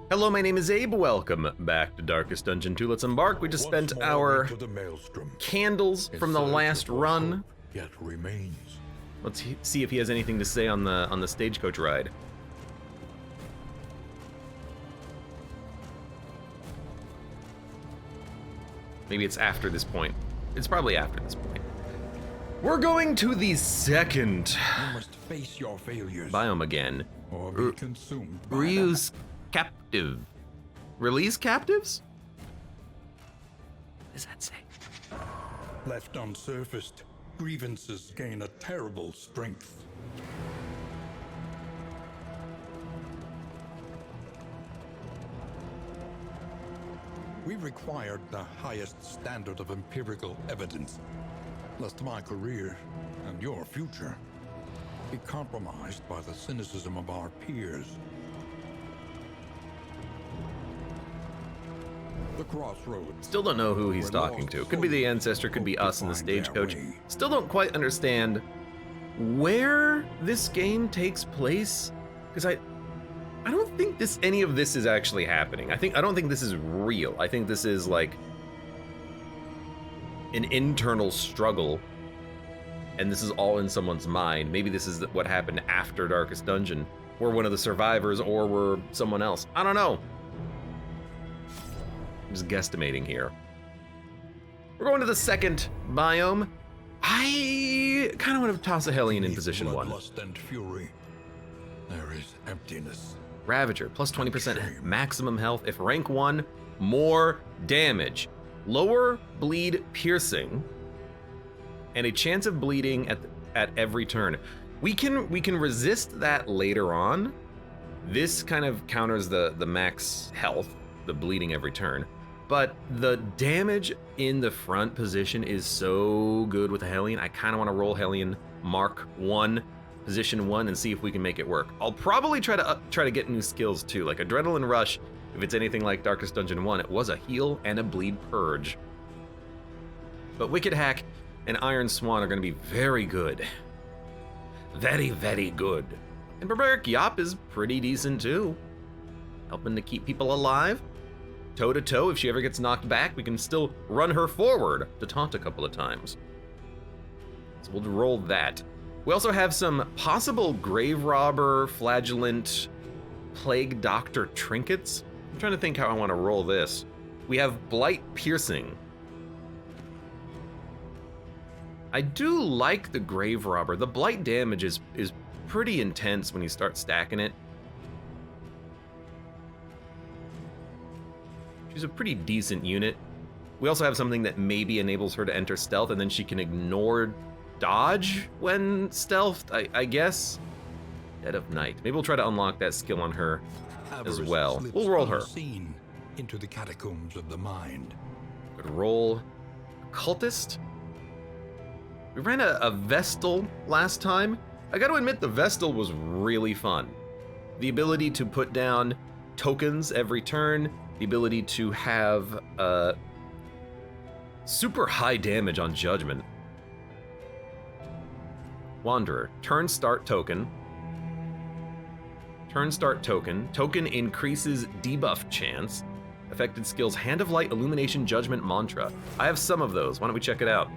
Hello, my name is Abe. Welcome back to Darkest Dungeon 2. Let's embark. We just spent our candles from the last run. Yet remains. Let's see if he has anything to say on the stagecoach ride. Maybe it's after this point. It's probably after this point. We're going to the second You must face your failures biome again. or be consumed by Ryu's captive. Release captives? What does that say? the left unsurfaced. Grievances gain a terrible strength. We required the highest standard of empirical evidence, lest my career and your future be compromised by the cynicism of our peers. The crossroads. Still don't know who he's talking to. Could be the ancestor, could be us in the stagecoach. Still don't quite understand where this game takes place, because I don't think any of this is actually happening. I don't think this is real. I think this is like an internal struggle, and this is all in someone's mind. Maybe this is what happened after Darkest Dungeon. We're one of the survivors, or we're someone else. I don't know. I'm just guesstimating here. We're going to the second biome. I kind of want to toss a Hellion in position 1. Bloodlust and fury. There is emptiness. Ravager, plus 20% maximum health. If rank 1, more damage. Lower bleed piercing, and a chance of bleeding at every turn. We can resist that later on. This kind of counters the max health, the bleeding every turn. But the damage in the front position is so good with the Hellion. I kind of want to roll Hellion Mark 1, position 1, and see if we can make it work. I'll probably try to get new skills too, like Adrenaline Rush. If it's anything like Darkest Dungeon 1, it was a heal and a bleed purge. But Wicked Hack and Iron Swan are going to be very good. Very, very good. And Barbaric Yop is pretty decent too, helping to keep people alive. Toe to toe, if she ever gets knocked back, we can still run her forward to taunt a couple of times. So we'll roll that. We also have some possible Grave Robber, Flagellant, Plague Doctor trinkets. I'm trying to think how I want to roll this. We have Blight Piercing. I do like the Grave Robber. The Blight damage is pretty intense when you start stacking it. She's a pretty decent unit. We also have something that maybe enables her to enter stealth, and then she can ignore dodge when stealthed, I guess. Dead of Night. Maybe we'll try to unlock that skill on her as well. We'll roll her. Into the catacombs of the mind. Good roll. Cultist. We ran a Vestal last time. I gotta admit, the Vestal was really fun. The ability to put down tokens every turn, the ability to have super high damage on Judgment. Wanderer, turn start token. Turn start token. Token increases debuff chance. Affected skills, Hand of Light, Illumination, Judgment, Mantra. I have some of those. Why don't we check it out?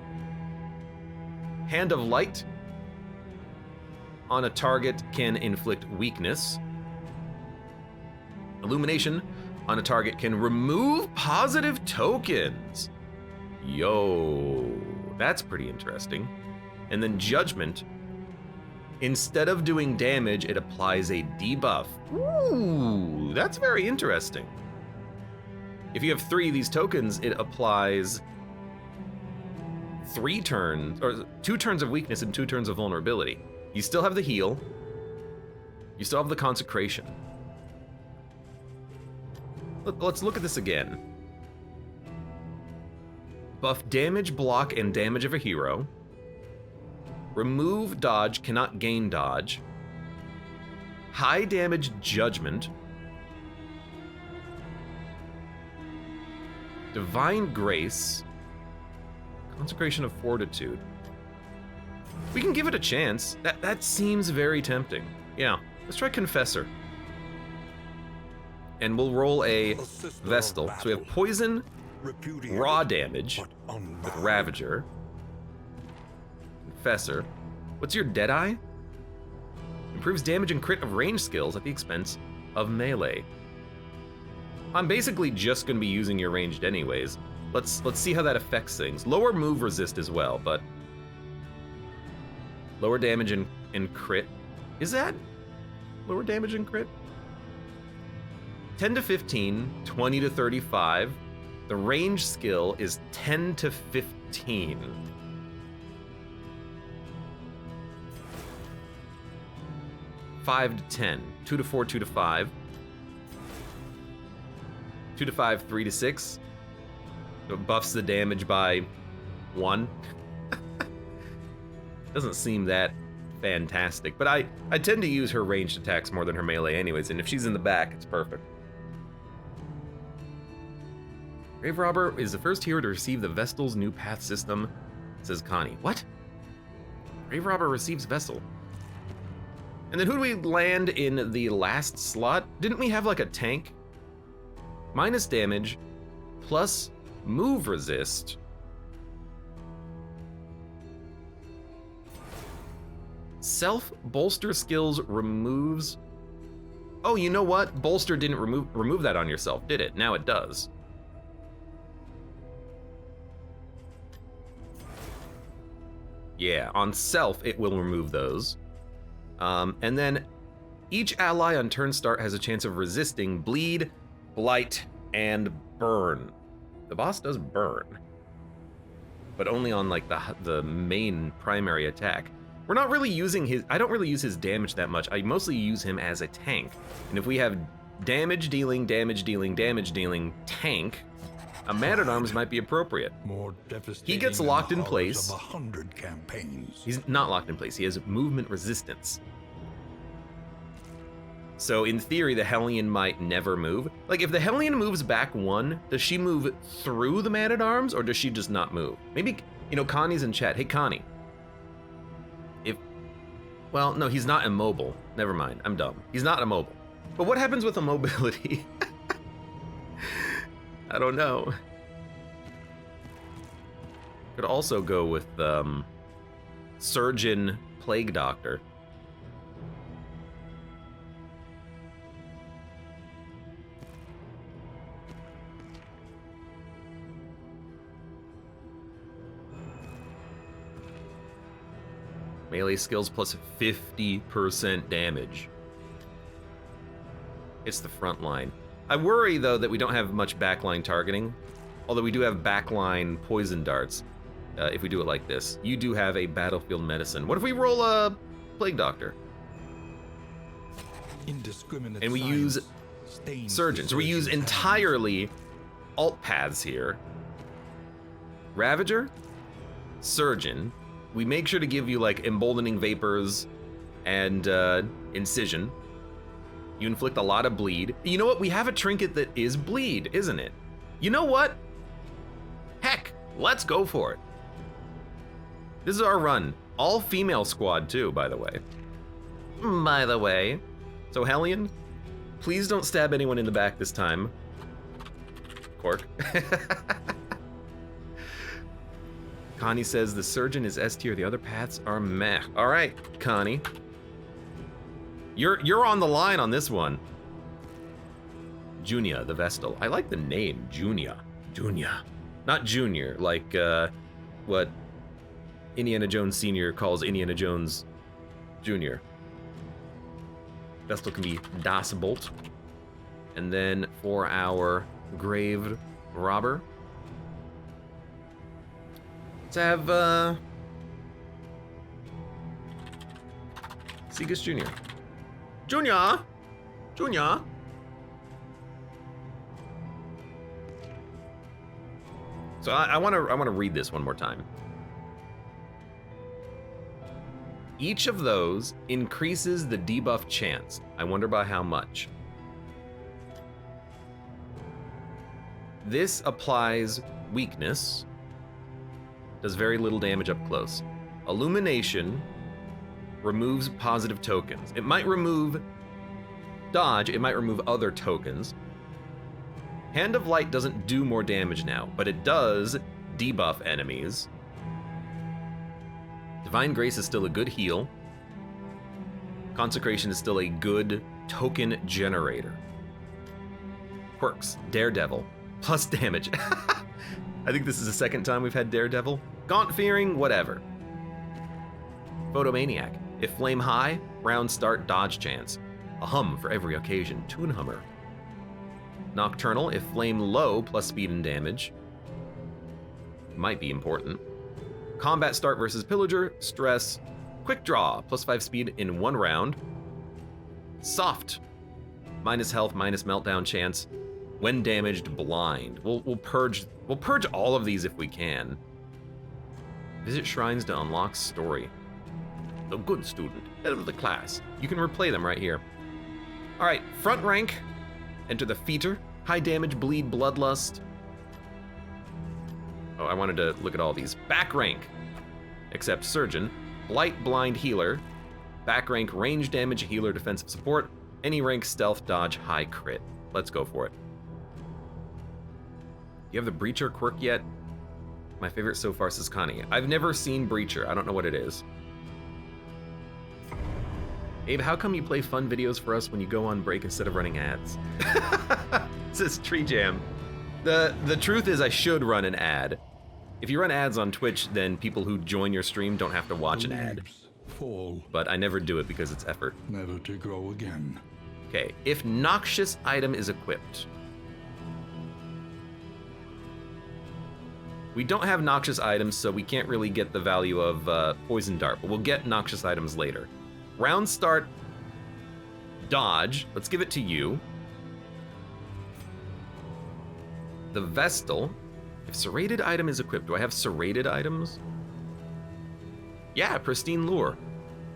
Hand of Light on a target can inflict weakness. Illumination on a target can remove positive tokens. Yo, that's pretty interesting. And then Judgment, instead of doing damage, it applies a debuff. Ooh, that's very interesting. If you have 3 of these tokens, it applies 3 turns, or 2 turns of weakness and 2 turns of vulnerability. You still have the heal. You still have the consecration. Let's look at this again. Buff damage, block, and damage of a hero. Remove dodge, cannot gain dodge. High damage Judgment. Divine Grace. Consecration of Fortitude. We can give it a chance. That seems very tempting. Yeah, let's try Confessor. and we'll roll a The sister of Vestal. So we have battle, poison, repudiated, raw damage but with unbound. Ravager, Confessor. What's your Deadeye? Improves damage and crit of range skills at the expense of melee. I'm basically just going to be using your ranged anyways. Let's see how that affects things. Lower move resist as well, but lower damage and crit. Is that lower damage and crit? 10 to 15, 20 to 35. The range skill is 10 to 15. Five to 10, 2 to 4, 2 to 5. 2 to 5, 3 to 6. So it buffs the damage by 1. Doesn't seem that fantastic, but I tend to use her ranged attacks more than her melee anyways, and if she's in the back, it's perfect. Grave Robber is the first hero to receive the Vestal's new path system, says Connie. What? Grave Robber receives Vestal. And then who do we land in the last slot? Didn't we have like a tank? Minus damage, plus move resist. Self-bolster skills removes... Oh, you know what? Bolster didn't remove that on yourself, did it? Now it does. Yeah, on self, it will remove those. And then each ally on turn start has a chance of resisting bleed, blight, and burn. The boss does burn, but only on like the main primary attack. We're not really using his, I don't really use his damage that much. I mostly use him as a tank. And if we have damage dealing, tank, a Man-at-Arms might be appropriate. More devastating He gets than locked the in horrors place. of 100 campaigns. He's not locked in place. He has movement resistance. So in theory, the Hellion might never move. Like if the Hellion moves back 1, does she move through the Man-at-Arms or does she just not move? Maybe, you know, Connie's in chat. Hey, Connie. Well, no, he's not immobile. Never mind, I'm dumb. He's not immobile. But what happens with immobility? I don't know. Could also go with Surgeon Plague Doctor. Melee skills plus 50% damage. It's the front line. I worry, though, that we don't have much backline targeting. Although we do have backline poison darts, if we do it like this. You do have a battlefield medicine. What if we roll a Plague Doctor? Indiscriminate And we science use stains Surgeon. the So we use surgeon's entirely alt paths here. Ravager, Surgeon. We make sure to give you like emboldening vapors and incision. You inflict a lot of bleed. You know what? We have a trinket that is bleed, isn't it? You know what? Heck, let's go for it. This is our run. All female squad too, by the way. So Hellion, please don't stab anyone in the back this time. Cork. Connie says the Surgeon is S tier, the other paths are meh. All right, Connie. You're on the line on this one. Junia, the Vestal. I like the name, Junia. Not Junior, like what Indiana Jones Sr. calls Indiana Jones Jr. Vestal can be Das Bolt. And then for our Grave Robber, let's have Segus Jr. Junior. So I want to read this one more time. Each of those increases the debuff chance. I wonder by how much. This applies weakness. Does very little damage up close. Illumination removes positive tokens. It might remove dodge, it might remove other tokens. Hand of Light doesn't do more damage now, but it does debuff enemies. Divine Grace is still a good heal. Consecration is still a good token generator. Quirks, Daredevil, plus damage. I think this is the second time we've had Daredevil. Gaunt Fearing, whatever. Photomaniac, if flame high, round start dodge chance. A hum for every occasion, Toon Hummer. Nocturnal, if flame low, plus speed and damage. Might be important. Combat start versus Pillager, stress, quick draw, plus 5 speed in 1 round. Soft, minus health, minus meltdown chance. When damaged, blind. We'll purge all of these if we can. Visit shrines to unlock story. The good student, head of the class. You can replay them right here. All right, front rank. Enter the Feater. High damage, bleed, bloodlust. Oh, I wanted to look at all these. Back rank, except Surgeon. Blight, blind, healer. Back rank, range damage, healer, defensive support. Any rank, stealth, dodge, high crit. Let's go for it. You have the Breacher quirk yet? My favorite so far is Connie. I've never seen Breacher. I don't know what it is. Abe, how come you play fun videos for us when you go on break instead of running ads? This is Tree Jam. The truth is I should run an ad. If you run ads on Twitch, then people who join your stream don't have to watch an ad. Fall, But I never do it because it's effort. never to grow again. Okay, if noxious item is equipped. We don't have noxious items, so we can't really get the value of poison dart, but we'll get noxious items later. Round start, dodge. Let's give it to you. The Vestal. If serrated item is equipped, do I have serrated items? Yeah, pristine lure.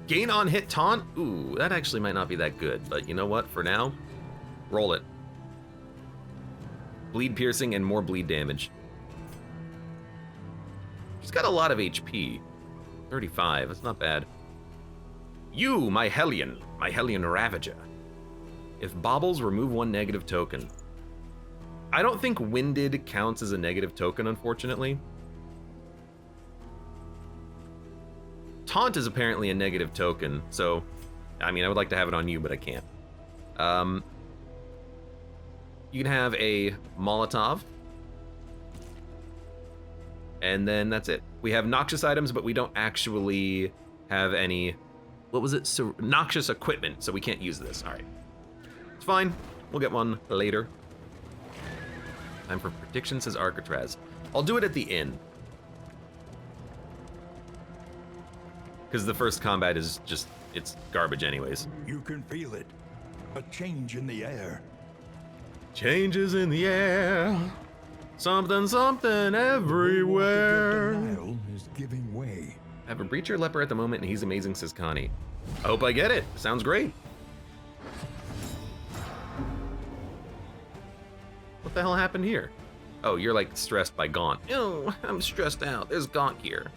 Gain on hit taunt? Ooh, that actually might not be that good, but you know what? For now, roll it. Bleed piercing and more bleed damage. She's got a lot of HP. 35, that's not bad. You, my Hellion Ravager. If bobbles, remove 1 negative token. I don't think Winded counts as a negative token, unfortunately. Taunt is apparently a negative token, so, I mean, I would like to have it on you, but I can't. You can have a Molotov. And then that's it. We have noxious items, but we don't actually have any, what was it? So, noxious equipment, so we can't use this. All right. It's fine. We'll get one later. Time for prediction, says Arcatraz. I'll do it at the end. Because the first combat is just, it's garbage anyways. You can feel it. A change in the air. Changes in the air. Something, something everywhere. The Nile is giving way. I have a Breacher Leper at the moment, and he's amazing, says Connie. I hope I get it. Sounds great. What the hell happened here? Oh, you're like stressed by Gaunt. Oh, I'm stressed out. There's Gaunt here.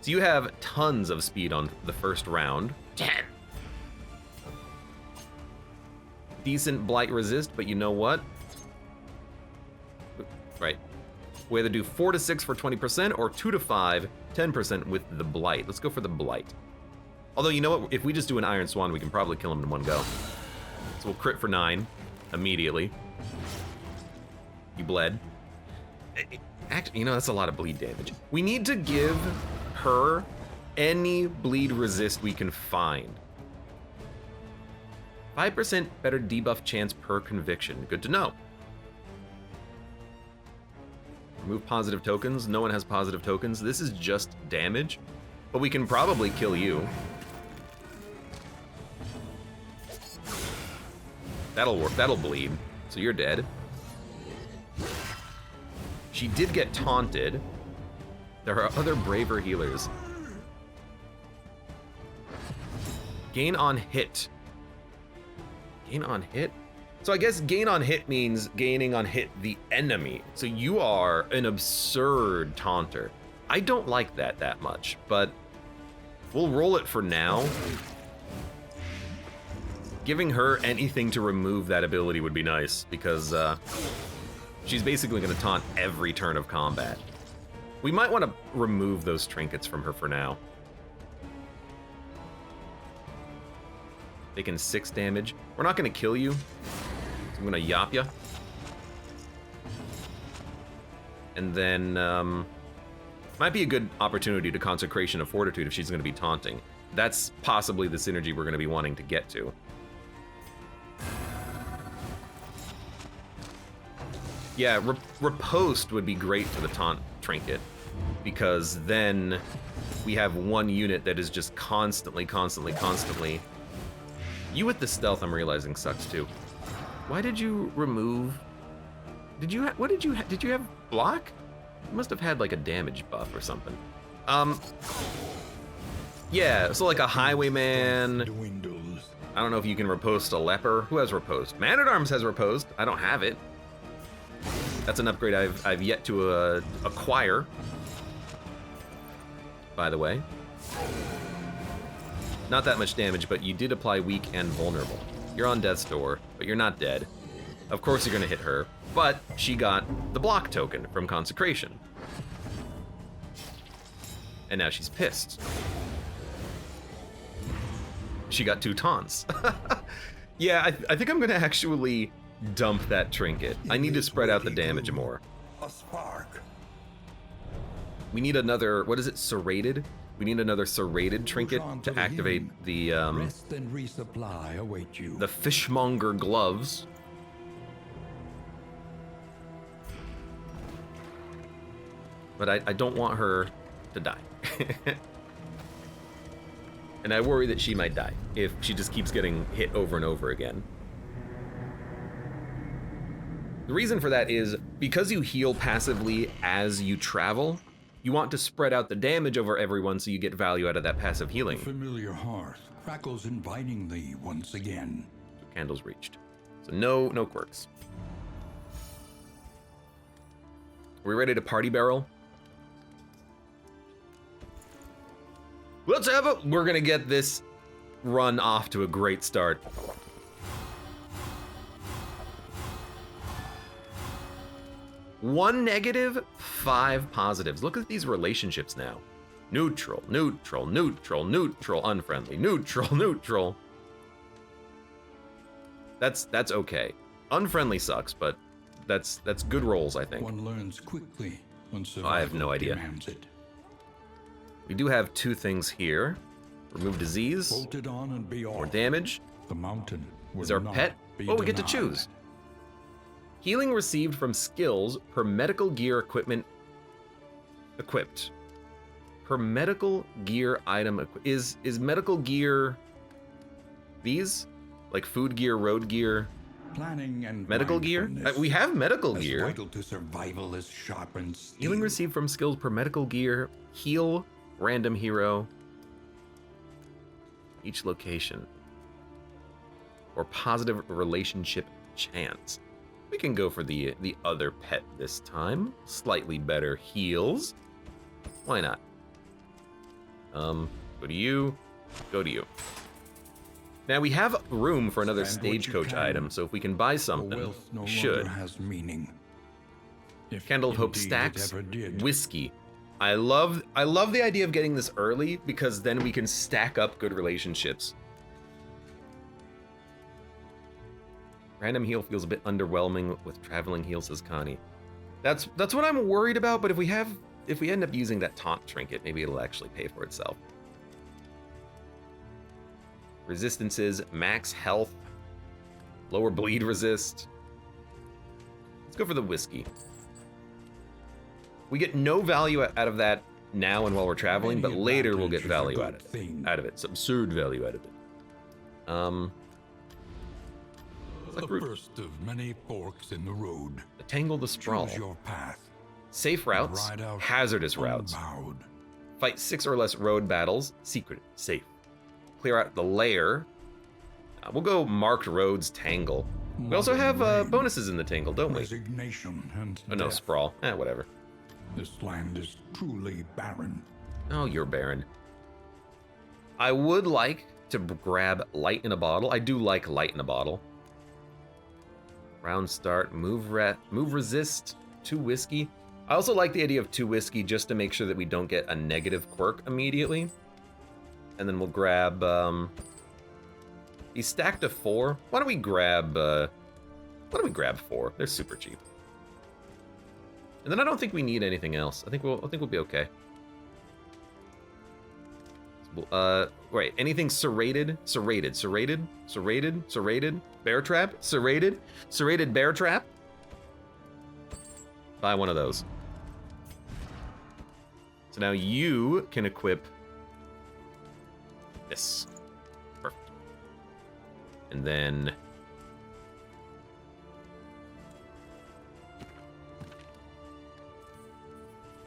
So you have tons of speed on the first round. 10. Decent blight resist, but you know what? Right. We either do 4 to 6 for 20% or 2 to 5, 10% with the blight. Let's go for the blight. Although, you know what? If we just do an Iron Swan, we can probably kill him in one go. So we'll crit for 9 immediately. You bled. Actually, you know, that's a lot of bleed damage. We need to give her any bleed resist we can find. 5% better debuff chance per conviction. Good to know. Remove positive tokens. No one has positive tokens. This is just damage, but we can probably kill you. That'll work. That'll bleed. So you're dead. She did get taunted. There are other braver healers. Gain on hit. Gain on hit? So I guess gain on hit means gaining on hit the enemy. So you are an absurd taunter. I don't like that much, but we'll roll it for now. Giving her anything to remove that ability would be nice, because She's basically going to taunt every turn of combat. We might want to remove those trinkets from her for now. Taking 6 damage. We're not going to kill you. So I'm going to yop ya. And then, might be a good opportunity to Consecration of Fortitude if she's going to be taunting. That's possibly the synergy we're going to be wanting to get to. Yeah, Riposte would be great for the taunt trinket, because then we have one unit that is just constantly. You with the stealth, I'm realizing, sucks too. Why did you remove? Did you have block? You must have had like a damage buff or something. Yeah, so like a highwayman. I don't know if you can riposte a leper. Who has riposte? Man-at-Arms has riposte. I don't have it. That's an upgrade I've yet to acquire, by the way. Not that much damage, but you did apply weak and vulnerable. You're on death's door, but you're not dead. Of course you're gonna hit her, but she got the block token from Consecration. And now she's pissed. She got 2 taunts. Yeah, I think I'm gonna actually dump that trinket. I need to spread out the damage more. A spark. We need another, what is it, serrated? We need another serrated trinket to activate the Rest and resupply await you. The fishmonger gloves. But I don't want her to die. And I worry that she might die if she just keeps getting hit over and over again. The reason for that is because you heal passively as you travel, you want to spread out the damage over everyone so you get value out of that passive healing. Familiar hearth crackles invitingly once again. Candles reached. So no quirks. Are we ready to party barrel? Let's have it. We're gonna get this run off to a great start. One negative, 5 positives. Look at these relationships now. Neutral, neutral, neutral, neutral, unfriendly, neutral, neutral. That's okay. Unfriendly sucks, but that's good rolls, I think. One learns quickly when survival I have no idea. demands it. We do have 2 things here. Remove disease, Bolted on and be more off. damage. The mountain will Is our not pet? be Oh, we get to denied. choose. Healing received from skills per medical gear equipment equipped. Per medical gear item is medical gear these? Like food gear, road gear, Planning and medical gear? mindfulness. We have medical As gear. vital to survival as sharpened steel. Healing received from skills per medical gear, heal, random hero, each location. Or positive relationship chance. We can go for the other pet this time. Slightly better heals. Why not? Go to you. Go to you. Now we have room for another Spend what you stagecoach can. item, so if we can buy The something, wealth no we should. longer has meaning. If Candle of Hope indeed it stacks, ever did. whiskey. I love the idea of getting this early because then we can stack up good relationships. Random heal feels a bit underwhelming with traveling heal, says Connie. That's what I'm worried about, but if we end up using that taunt trinket, maybe it'll actually pay for itself. Resistances, max health, lower bleed resist. Let's go for the whiskey. We get no value out of that now and while we're traveling, but Any later we'll get advantage is a value good out of it. thing. Some absurd value out of it. The first of many forks in the road. Tangle the sprawl. Choose your path. Safe routes, Ride out hazardous routes. unbowed. Fight 6 or less road battles, secret, safe. Clear out the lair. We'll go marked roads, tangle. We also have Modern rain, bonuses in the tangle, don't we? Resignation and Oh no, death. sprawl. Whatever. This land is truly barren. Oh, you're barren. I would like to grab light in a bottle. I do like light in a bottle. Round start, move resist, 2 whiskey. I also like the idea of 2 whiskey just to make sure that we don't get a negative quirk immediately. And then we'll grab, he's stacked to 4. Why don't we grab 4? They're super cheap. And then I don't think we need anything else. I think we'll be okay. Wait, anything serrated? Serrated. Bear trap? Serrated bear trap? Buy one of those. So now you can equip this. Perfect. And then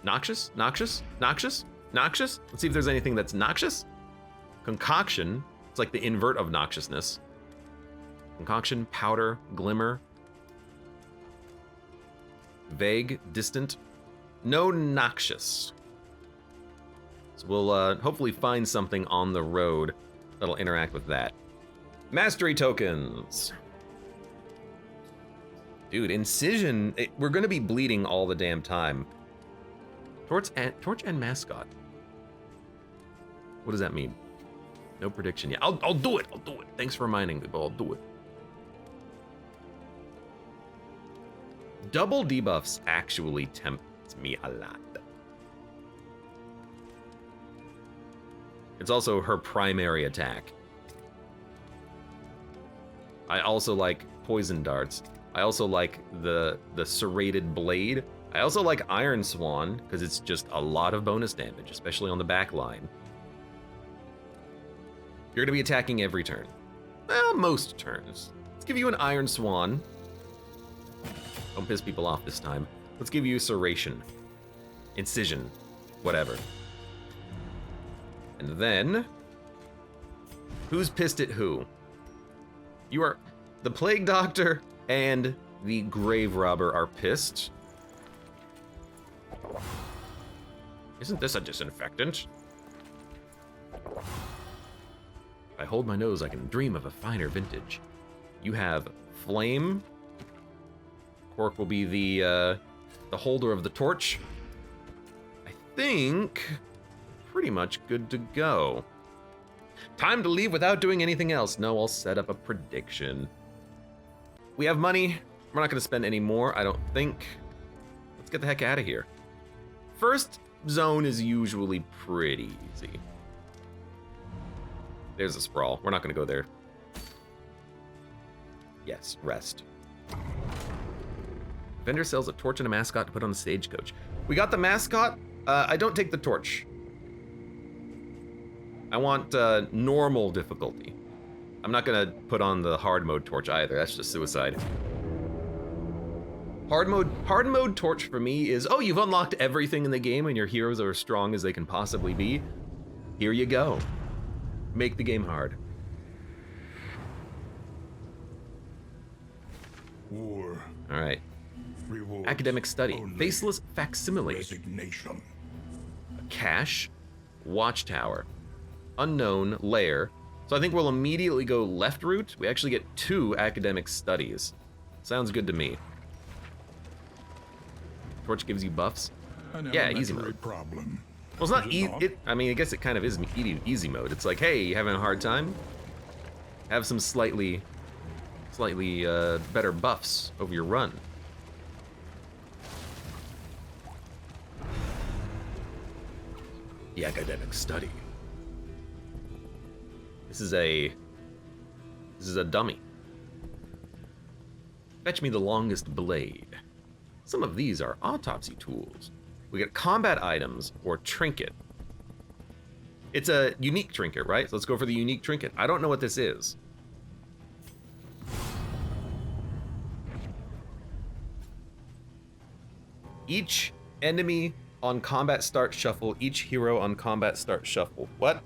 noxious? Let's see if there's anything that's noxious. Concoction. It's like the invert of noxiousness. Concoction, powder, glimmer. Vague, distant. No noxious. So we'll hopefully find something on the road that'll interact with that. Mastery tokens. Dude, incision. We're gonna be bleeding all the damn time. Torch and mascot. What does that mean? No prediction. Yeah, I'll do it. Thanks for reminding me, but I'll do it. Double debuffs actually tempt me a lot. It's also her primary attack. I also like poison darts. I also like the serrated blade. I also like Iron Swan, because it's just a lot of bonus damage, especially on the back line. You're going to be attacking every turn. Well, most turns. Let's give you an Iron Swan. Don't piss people off this time. Let's give you Serration. Incision. Whatever. And then... who's pissed at who? You are... the Plague Doctor and the Grave Robber are pissed. Isn't this a disinfectant? If I hold my nose, I can dream of a finer vintage. You have Flame. Cork will be the holder of the torch. I think pretty much good to go. Time to leave without doing anything else. No, I'll set up a prediction. We have money. We're not going to spend any more, I don't think. Let's get the heck out of here. First zone is usually pretty easy. There's a sprawl. We're not going to go there. Yes, rest. Vendor sells a torch and a mascot to put on the stagecoach. We got the mascot. I don't take the torch. I want normal difficulty. I'm not going to put on the hard mode torch either. That's just suicide. Hard mode torch for me is, oh, you've unlocked everything in the game and your heroes are as strong as they can possibly be. Here you go. Make the game hard. War. All right. Rewards Academic study. only. Faceless facsimile. Resignation. Cache. Watchtower. Unknown. Lair. So I think we'll immediately go left route. We actually get 2 academic studies. Sounds good to me. Torch gives you buffs. Yeah, easy mode. Problem. Well, it's not Is it not? easy. I mean, I guess it kind of is easy mode. It's like, hey, you having a hard time? Have some slightly better buffs over your run. The academic study. This is a dummy. Fetch me the longest blade. Some of these are autopsy tools. We get combat items or trinket. It's a unique trinket, right? So let's go for the unique trinket. I don't know what this is. Each enemy on combat start shuffle, each hero on combat start shuffle. What?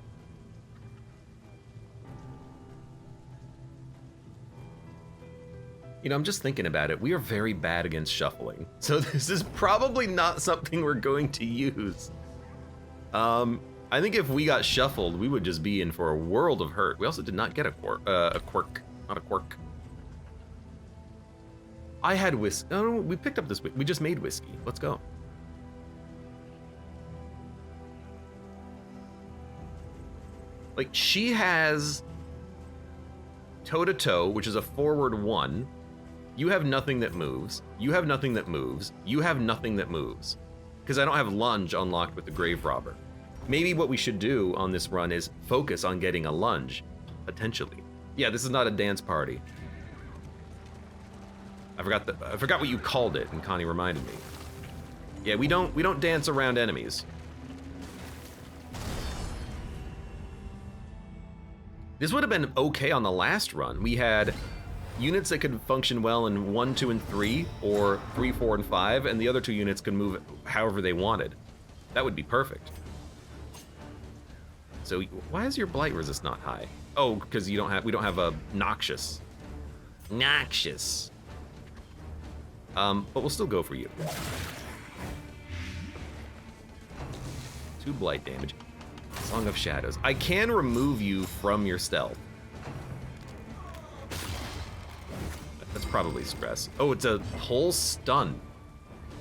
You know, I'm just thinking about it. We are very bad against shuffling. So this is probably not something we're going to use. I think if we got shuffled, we would just be in for a world of hurt. We also did not get a quirk. Not a quirk. I had whiskey. Oh, no, we picked up this. We just made whiskey. Let's go. Like, she has toe-to-toe, which is a forward 1. You have nothing that moves. You have nothing that moves. You have nothing that moves. Because I don't have lunge unlocked with the Grave Robber. Maybe what we should do on this run is focus on getting a lunge, potentially. Yeah, this is not a dance party. I forgot what you called it, and Connie reminded me. Yeah, we don't dance around enemies. This would have been okay on the last run. We had units that could function well in 1, 2, and 3, or 3, 4, and 5, and the other 2 units could move however they wanted. That would be perfect. So why is your blight resist not high? Oh, because we don't have a noxious. Noxious. But we'll still go for you. 2 blight damage. Song of Shadows. I can remove you from your stealth. That's probably stress. Oh, it's a pull stun.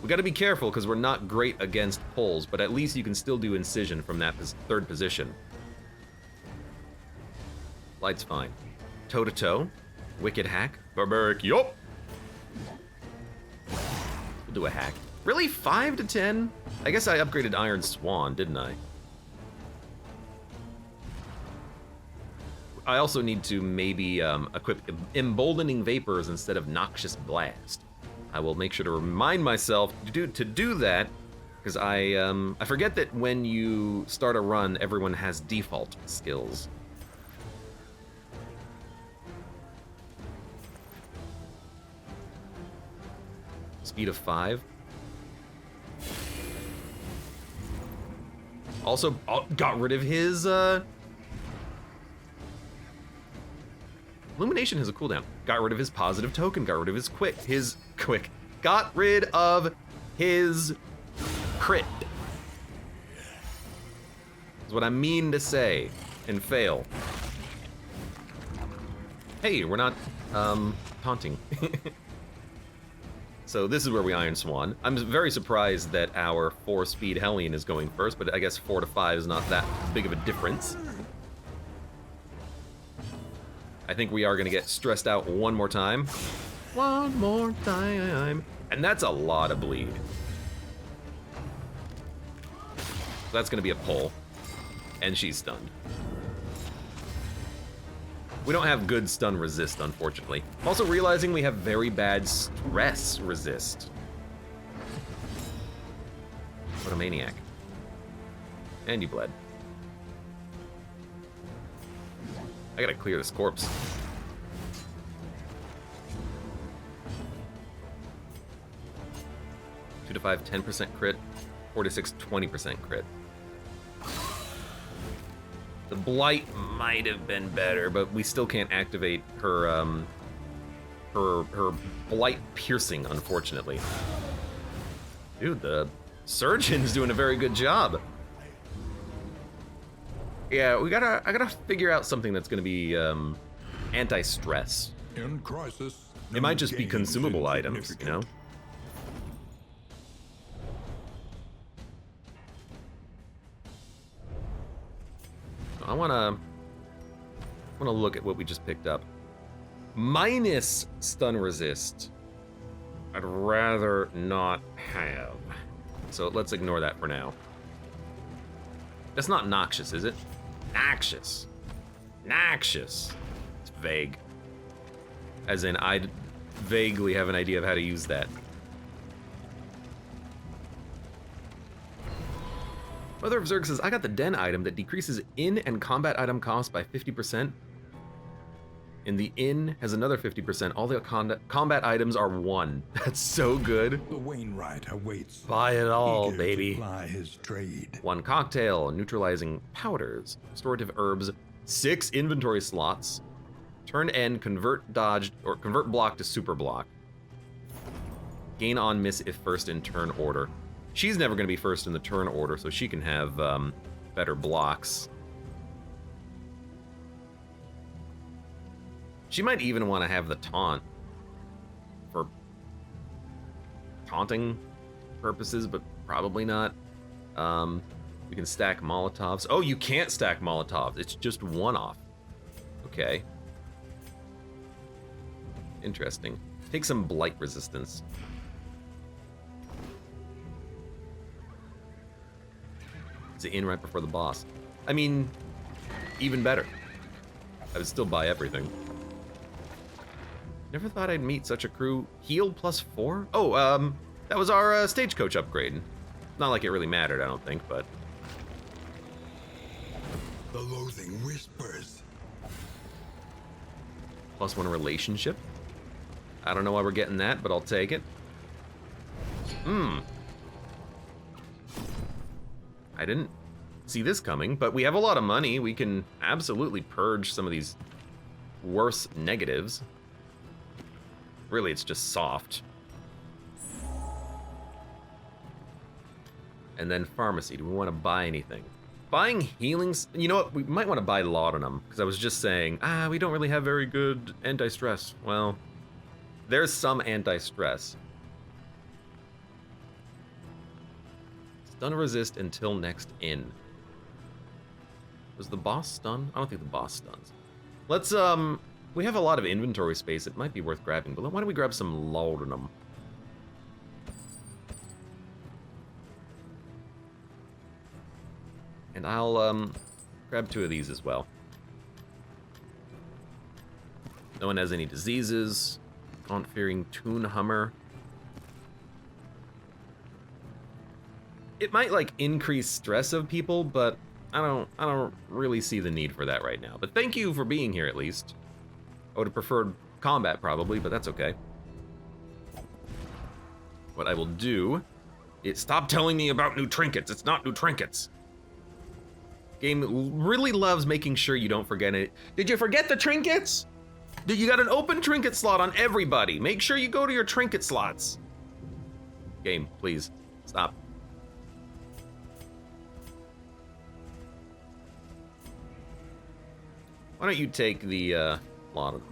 We gotta be careful because we're not great against pulls, but at least you can still do incision from that 3rd position. Light's fine. Toe-to-toe. Wicked hack. Barbaric. Yup. We'll do a hack. Really? 5 to 10? I guess I upgraded Iron Swan, didn't I? I also need to maybe equip Emboldening Vapors instead of Noxious Blast. I will make sure to remind myself to do that, because I forget that when you start a run, everyone has default skills. Speed of 5. Also, got rid of his, Illumination has a cooldown. Got rid of his positive token, got rid of his quick. Got rid of his crit. Is what I mean to say, and fail. Hey, we're not, taunting. So this is where we Iron Swan. I'm very surprised that our 4-speed Hellion is going first, but I guess 4 to 5 is not that big of a difference. I think we are going to get stressed out one more time. One more time. And that's a lot of bleed. That's going to be a pull. And she's stunned. We don't have good stun resist, unfortunately. I'm also realizing we have very bad stress resist. What a maniac. And you bled. I gotta clear this corpse. Two to 5, 10% crit. 4 to 6, 20% crit. The blight might have been better, but we still can't activate her her blight piercing, unfortunately. Dude, the surgeon's doing a very good job. Yeah, I gotta figure out something that's gonna be anti-stress. In crisis, It might just be consumable items, you know? I wanna look at what we just picked up. Minus stun resist. I'd rather not have. So let's ignore that for now. That's not noxious, is it? Noxious. Noxious. It's vague. As in, I vaguely have an idea of how to use that. Mother of Zerg says, I got the den item that decreases in and combat item cost by 50%. And the in has another 50%. All the combat items are 1. That's so good. The Wainwright awaits. Buy it all, eager baby. To ply his trade. 1 cocktail, neutralizing powders, restorative herbs, 6 inventory slots, turn end, convert dodge, or convert block to super block. Gain on miss if first in turn order. She's never gonna be first in the turn order, so she can have better blocks. She might even want to have the taunt for taunting purposes, but probably not. We can stack Molotovs. Oh, you can't stack Molotovs. It's just one off. Okay. Interesting. Take some blight resistance. Is it in right before the boss? I mean, even better. I would still buy everything. Never thought I'd meet such a crew. Heal +4? Oh, that was our stagecoach upgrade. Not like it really mattered, I don't think, but... The loathing whispers. +1 relationship. I don't know why we're getting that, but I'll take it. I didn't see this coming, but we have a lot of money. We can absolutely purge some of these worse negatives. Really, it's just soft. And then pharmacy. Do we want to buy anything? Buying healings, you know what? We might want to buy laudanum, because I was just saying, we don't really have very good anti-stress. Well, there's some anti-stress. Stun resist until next in. Was the boss stun? I don't think the boss stuns. Let's, we have a lot of inventory space. It might be worth grabbing, but why don't we grab some laudanum? And I'll, grab 2 of these as well. No one has any diseases. Gaunt-fearing Toon Hummer. It might, like, increase stress of people, but I don't really see the need for that right now. But thank you for being here, at least. I would have preferred combat, probably, but that's okay. What I will do is... Stop telling me about new trinkets. It's not new trinkets. Game really loves making sure you don't forget it. Did you forget the trinkets? You got an open trinket slot on everybody. Make sure you go to your trinket slots. Game, please, stop. Why don't you take the laudanum?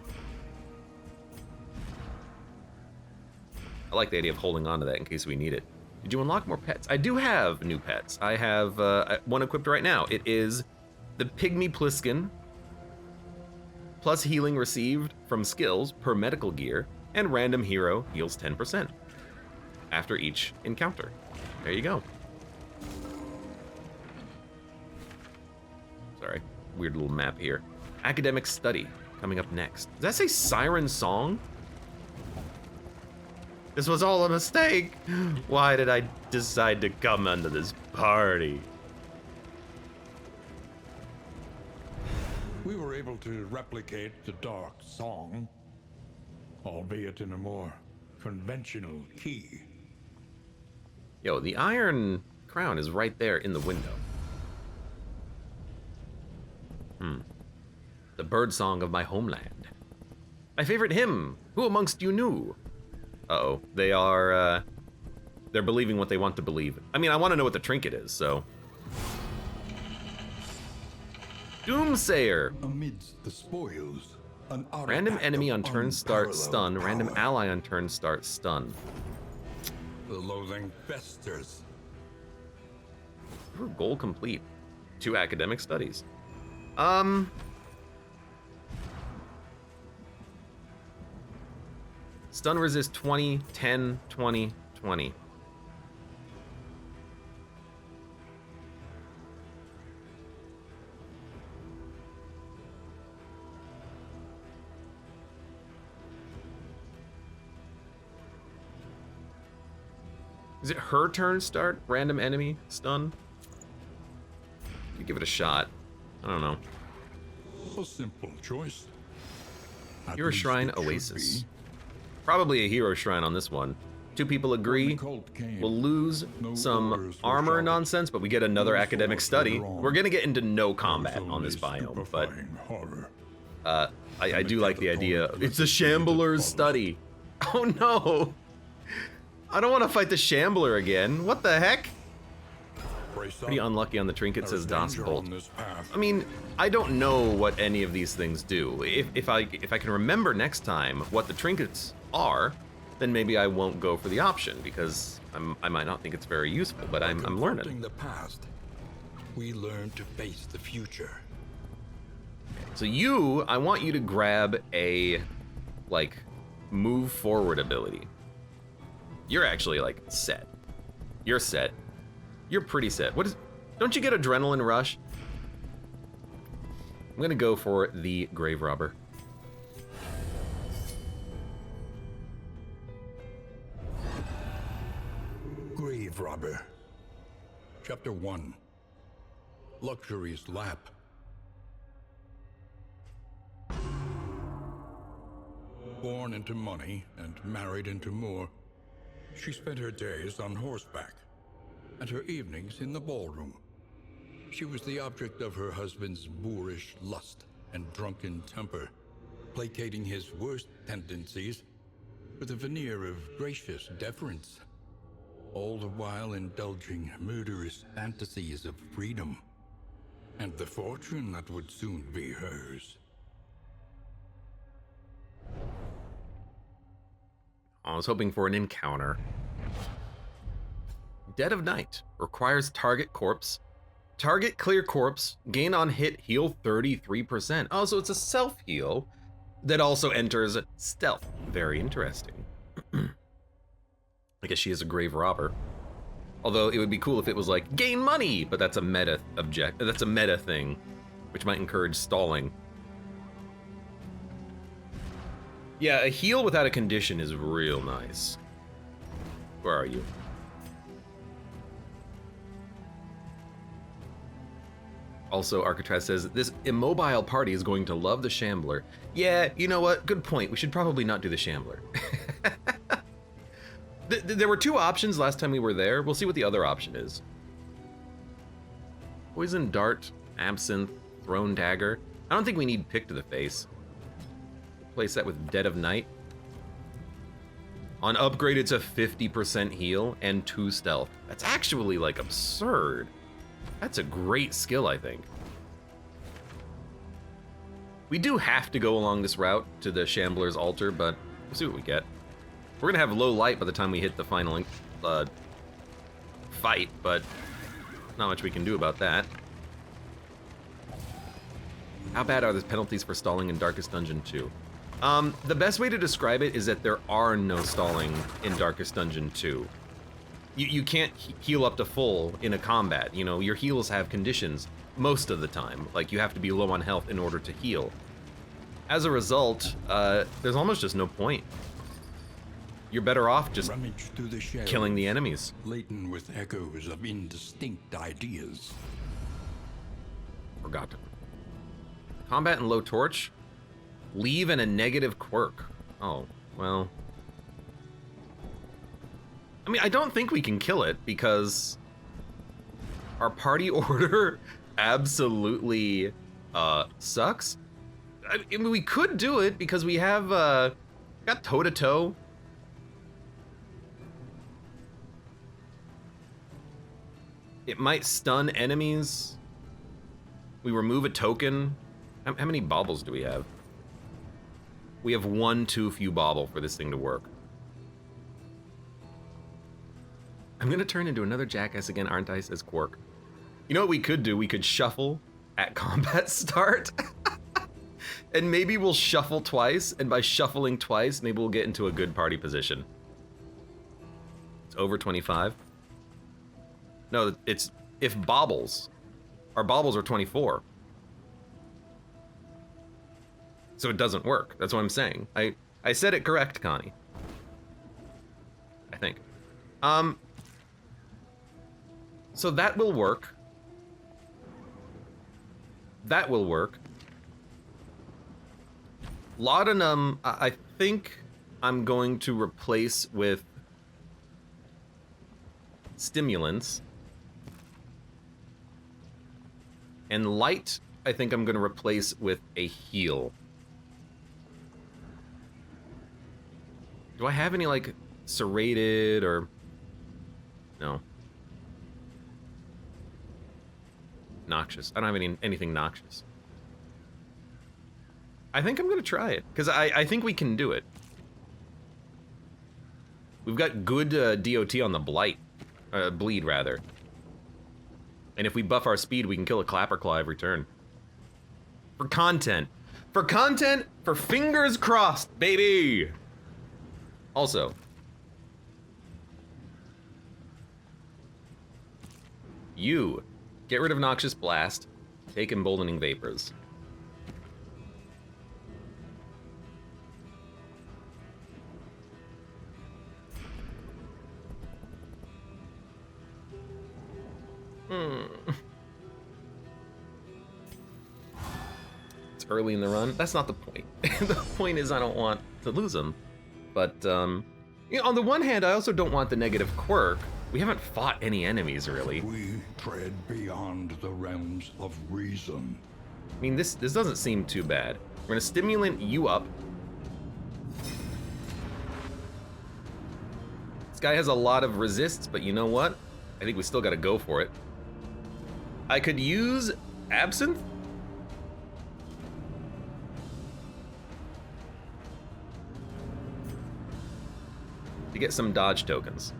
I like the idea of holding on to that in case we need it. Did you unlock more pets? I do have new pets. I have one equipped right now. It is the Pygmy Pliskin, plus healing received from skills per medical gear, and random hero heals 10% after each encounter. There you go. Sorry, weird little map here. Academic study coming up next. Does that say Siren Song? This was all a mistake. Why did I decide to come under this party? We were able to replicate the Dark Song, albeit in a more conventional key. Yo, the Iron Crown is right there in the window. The bird song of my homeland. My favorite hymn, who amongst you knew? Uh-oh, they are, they're believing what they want to believe. I mean, I want to know what the trinket is, so. Doomsayer. Amidst the spoils, an Random artifact enemy of on turn start stun, unparalleled random power. ally on turn start stun. The loathing festers. Ooh, goal complete. 2 academic studies. Stun resist 20, 10, 20, 20. Is it her turn start? Random enemy stun? You give it a shot. I don't know. A simple choice. At Hero least Shrine it should Oasis. be. Probably a hero shrine on this one. 2 people agree. When the cult came, We'll lose no some orders were armor shouted. nonsense, but we get another No academic swords study. were drawn. We're gonna get into no there was combat on this only biome, but stupefying horror. I do like the idea. catatonic It's a listening Shambler's that study. Oh no! I don't want to fight the Shambler again. What the heck? Brace Pretty up. unlucky on the trinket, There's says Das danger Bolt. on this path. I mean, I don't know what any of these things do. If I can remember next time what the trinkets are, then maybe I won't go for the option because I might not think it's very useful, but I'm learning. Confronting the past, we learn to face the future. So I want you to grab a, like, move forward ability. You're actually, like, set. You're set. You're pretty set. Don't you get adrenaline rush? I'm gonna go for the grave robber. Grave robber. Chapter 1. Luxury's lap. Born into money and married into more, she spent her days on horseback and her evenings in the ballroom. She was the object of her husband's boorish lust and drunken temper, placating his worst tendencies with a veneer of gracious deference, all the while indulging murderous fantasies of freedom and the fortune that would soon be hers. I was hoping for an encounter. Dead of Night requires target corpse. Target clear corpse, gain on hit, heal 33%. Oh, so it's a self heal that also enters stealth. Very interesting. I guess she is a grave robber. Although it would be cool if it was like gain money, but that's a meta that's a meta thing, which might encourage stalling. Yeah, a heal without a condition is real nice. Where are you? Also, Arcatraz says, this immobile party is going to love the Shambler. Yeah, you know what? Good point. We should probably not do the Shambler. There were two options last time we were there. We'll see what the other option is. Poison Dart, Absinthe, Thrown Dagger. I don't think we need Pick to the Face. Replace that with Dead of Night. On upgrade, it's a 50% heal and 2 stealth. That's actually, like, absurd. That's a great skill, I think. We do have to go along this route to the Shambler's altar, but we'll see what we get. We're gonna have low light by the time we hit the final fight, but not much we can do about that. How bad are the penalties for stalling in Darkest Dungeon 2? The best way to describe it is that there are no stalling in Darkest Dungeon 2. You can't heal up to full in a combat. You know, your heals have conditions most of the time. Like, you have to be low on health in order to heal. As a result, there's almost just no point. You're better off just killing the enemies. Laden with echoes of indistinct ideas. Forgotten. Combat and low torch. Leave and a negative quirk. Oh, well. I mean, I don't think we can kill it because our party order absolutely sucks. I mean, we could do it because we have got toe-to-toe. It might stun enemies. We remove a token. How many baubles do we have? We have one too few bauble for this thing to work. I'm gonna turn into another jackass again, aren't I, says Quark. You know what we could do? We could shuffle at combat start. And maybe we'll shuffle twice, and by shuffling twice, maybe we'll get into a good party position. It's over 25. No, it's if baubles. Our baubles are 24. So it doesn't work. That's what I'm saying. I said it correct, Connie. I think. So that will work. That will work. Laudanum, I think I'm going to replace with stimulants. And light, I think I'm going to replace with a heal. Do I have any, like, serrated or... No. Noxious. I don't have anything noxious. I think I'm going to try it, because I think we can do it. We've got good DOT on the blight. Bleed, rather. And if we buff our speed, we can kill a clapper claw every turn. For content. For content, for fingers crossed, baby! Also. You. Get rid of Noxious Blast. Take Emboldening Vapors. It's early in the run. That's not the point. The point is I don't want to lose them. But, you know, on the one hand, I also don't want the negative quirk. We haven't fought any enemies, really. We tread beyond the realms of reason. I mean, this doesn't seem too bad. We're gonna stimulant you up. This guy has a lot of resists, but you know what? I think we still gotta go for it. I could use Absinthe? To get some dodge tokens.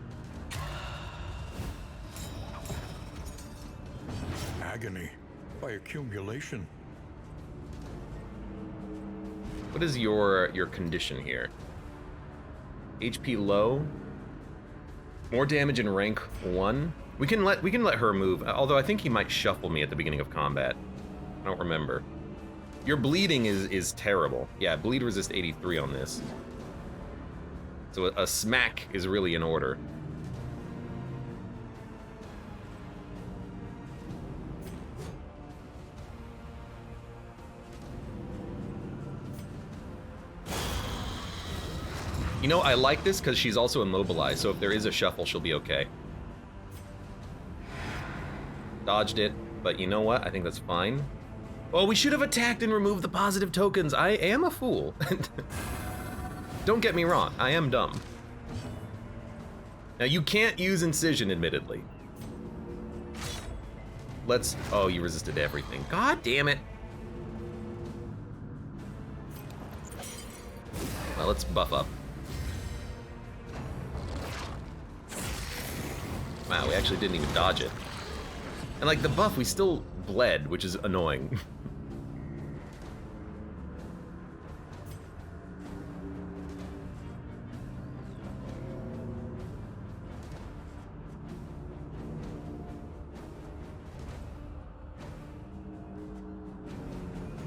Agony by accumulation. What is your condition here? HP low. More damage in rank 1. We can let her move, although I think he might shuffle me at the beginning of combat. I don't remember. Your bleeding is terrible. Yeah, bleed resist 83 on this. So a smack is really in order. You know, I like this because she's also immobilized, so if there is a shuffle, she'll be okay. Dodged it, but you know what? I think that's fine. Oh, we should have attacked and removed the positive tokens. I am a fool. Don't get me wrong, I am dumb. Now, you can't use Incision, admittedly. Let's... Oh, you resisted everything. God damn it. Well, let's buff up. Wow, we actually didn't even dodge it. And like the buff, we still bled, which is annoying.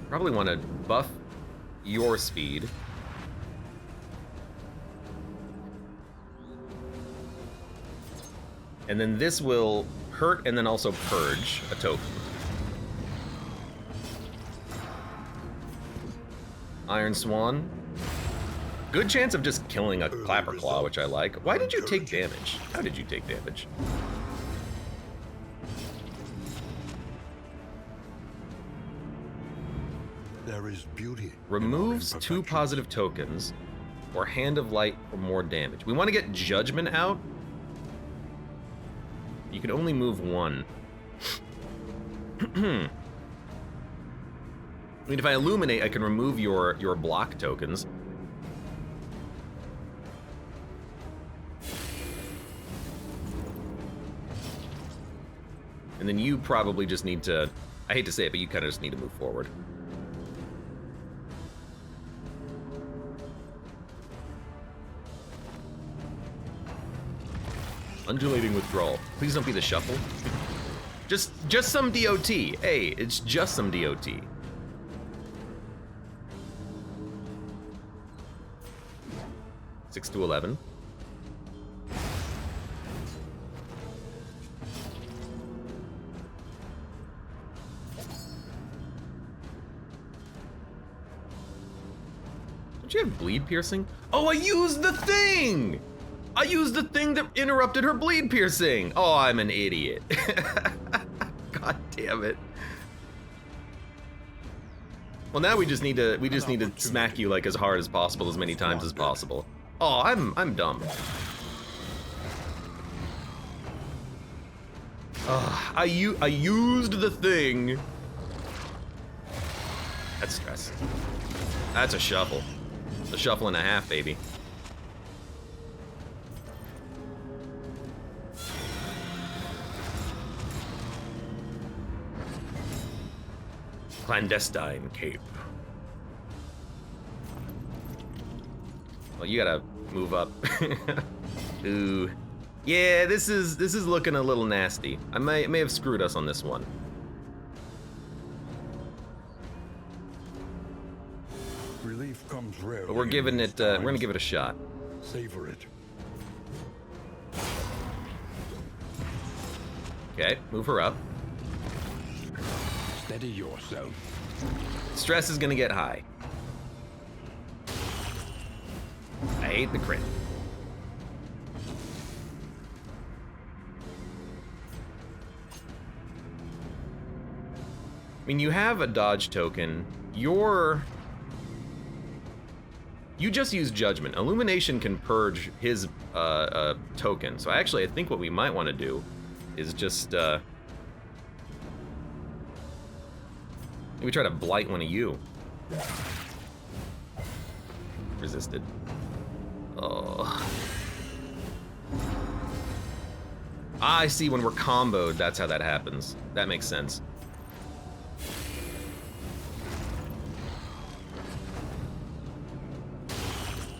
Probably want to buff your speed. And then this will hurt and then also purge a token. Iron Swan. Good chance of just killing a Clapper Claw, which I like. Why did you take damage? How did you take damage? There is beauty. Removes 2 positive tokens, or Hand of Light for more damage. We want to get Judgment out. You can only move 1. I mean, if I illuminate, I can remove your block tokens. And then you probably just need to, I hate to say it, but you kind of just need to move forward. Undulating withdrawal. Please don't be the shuffle. Just some DOT. Hey, it's just some DOT. Six to 11. Don't you have bleed piercing? Oh, I used the thing! I used the thing that interrupted her bleed piercing. Oh, I'm an idiot. God damn it. Well, now we just need to smack you like as hard as possible, as many times as possible. Oh, I'm dumb. I used the thing. That's stress. That's a shuffle. A shuffle and a half, baby. clandestine cape. Well, you gotta move up. Ooh. Yeah, this is looking a little nasty. I may have screwed us on this one. Relief comes rarely. But we're giving it. We're gonna give it a shot. Savor it. Okay, move her up. Steady yourself. Stress is gonna get high. I hate the crit. I mean, you have a dodge token. You just use judgment. Illumination can purge his token. So actually, I think what we might want to do is just maybe try to blight one of you. Resisted. Oh. I see, when we're comboed, that's how that happens. That makes sense.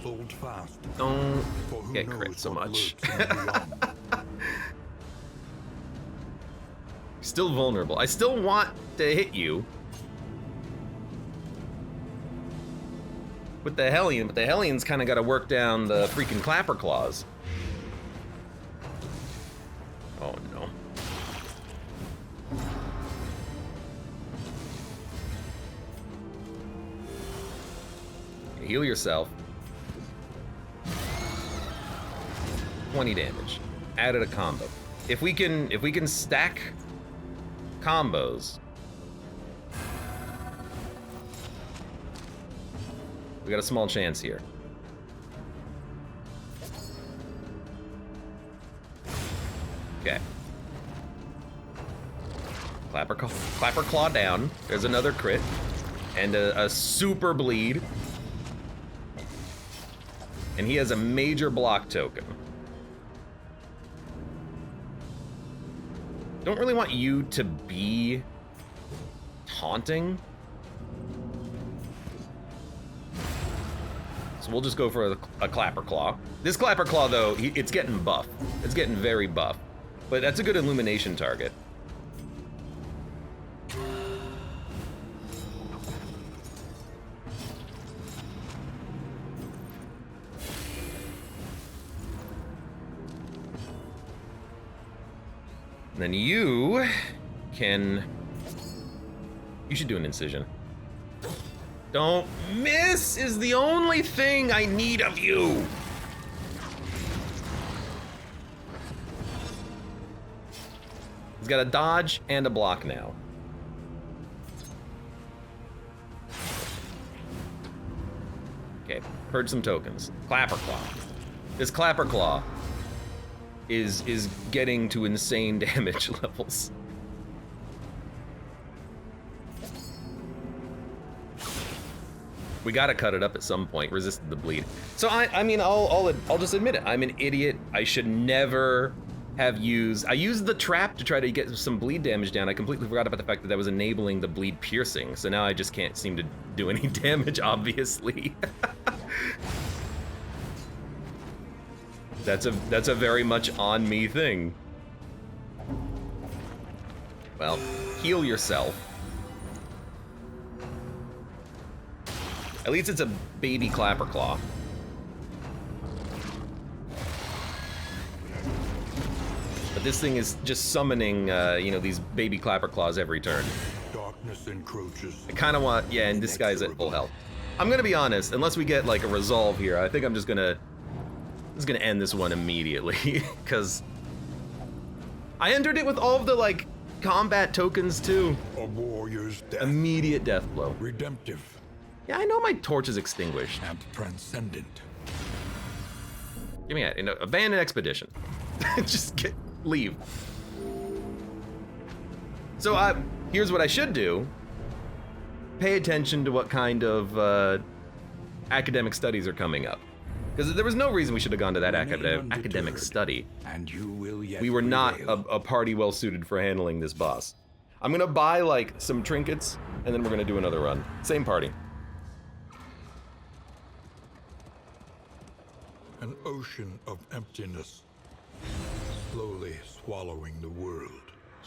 Hold fast. Don't get crit so much. Still vulnerable. I still want to hit you with the Hellion, but the Hellion's kind of got to work down the freaking Clapper Claws. Oh no. Heal yourself. 20 damage. Added a combo. If we can stack combos, we got a small chance here. Okay. Clapper Claw down. There's another crit. And a super bleed. And he has a major block token. Don't really want you to be taunting. So we'll just go for a Clapper Claw. This Clapper Claw, though, it's getting buff. It's getting very buff. But that's a good illumination target. And then you should do an incision. Don't miss is the only thing I need of you. He's got a dodge and a block now. Okay, purge some tokens. Clapper Claw. This Clapper Claw is getting to insane damage levels. We gotta cut it up at some point. Resisted the bleed. So I mean, I'll just admit it. I'm an idiot. I should never have used. I used the trap to try to get some bleed damage down. I completely forgot about the fact that that was enabling the bleed piercing. So now I just can't seem to do any damage, obviously. That's a very much on me thing. Well, heal yourself. At least it's a baby Clapper Claw. But this thing is just summoning, you know, these baby Clapper Claws every turn. Darkness encroaches. I kind of want, yeah, and this guy's at full health. I'm gonna be honest, unless we get like a resolve here, I think I'm just gonna end this one immediately, because I entered it with all of the like combat tokens too. A warrior's death. Immediate death blow. Redemptive. Yeah, I know my torch is extinguished. And transcendent. Give me that. You know, abandon expedition. Just leave. So here's what I should do. Pay attention to what kind of academic studies are coming up. Because there was no reason we should have gone to that academic study. And you will yet we were not a party well suited for handling this boss. I'm gonna buy like some trinkets, and then we're gonna do another run. Same party. An ocean of emptiness, slowly swallowing the world.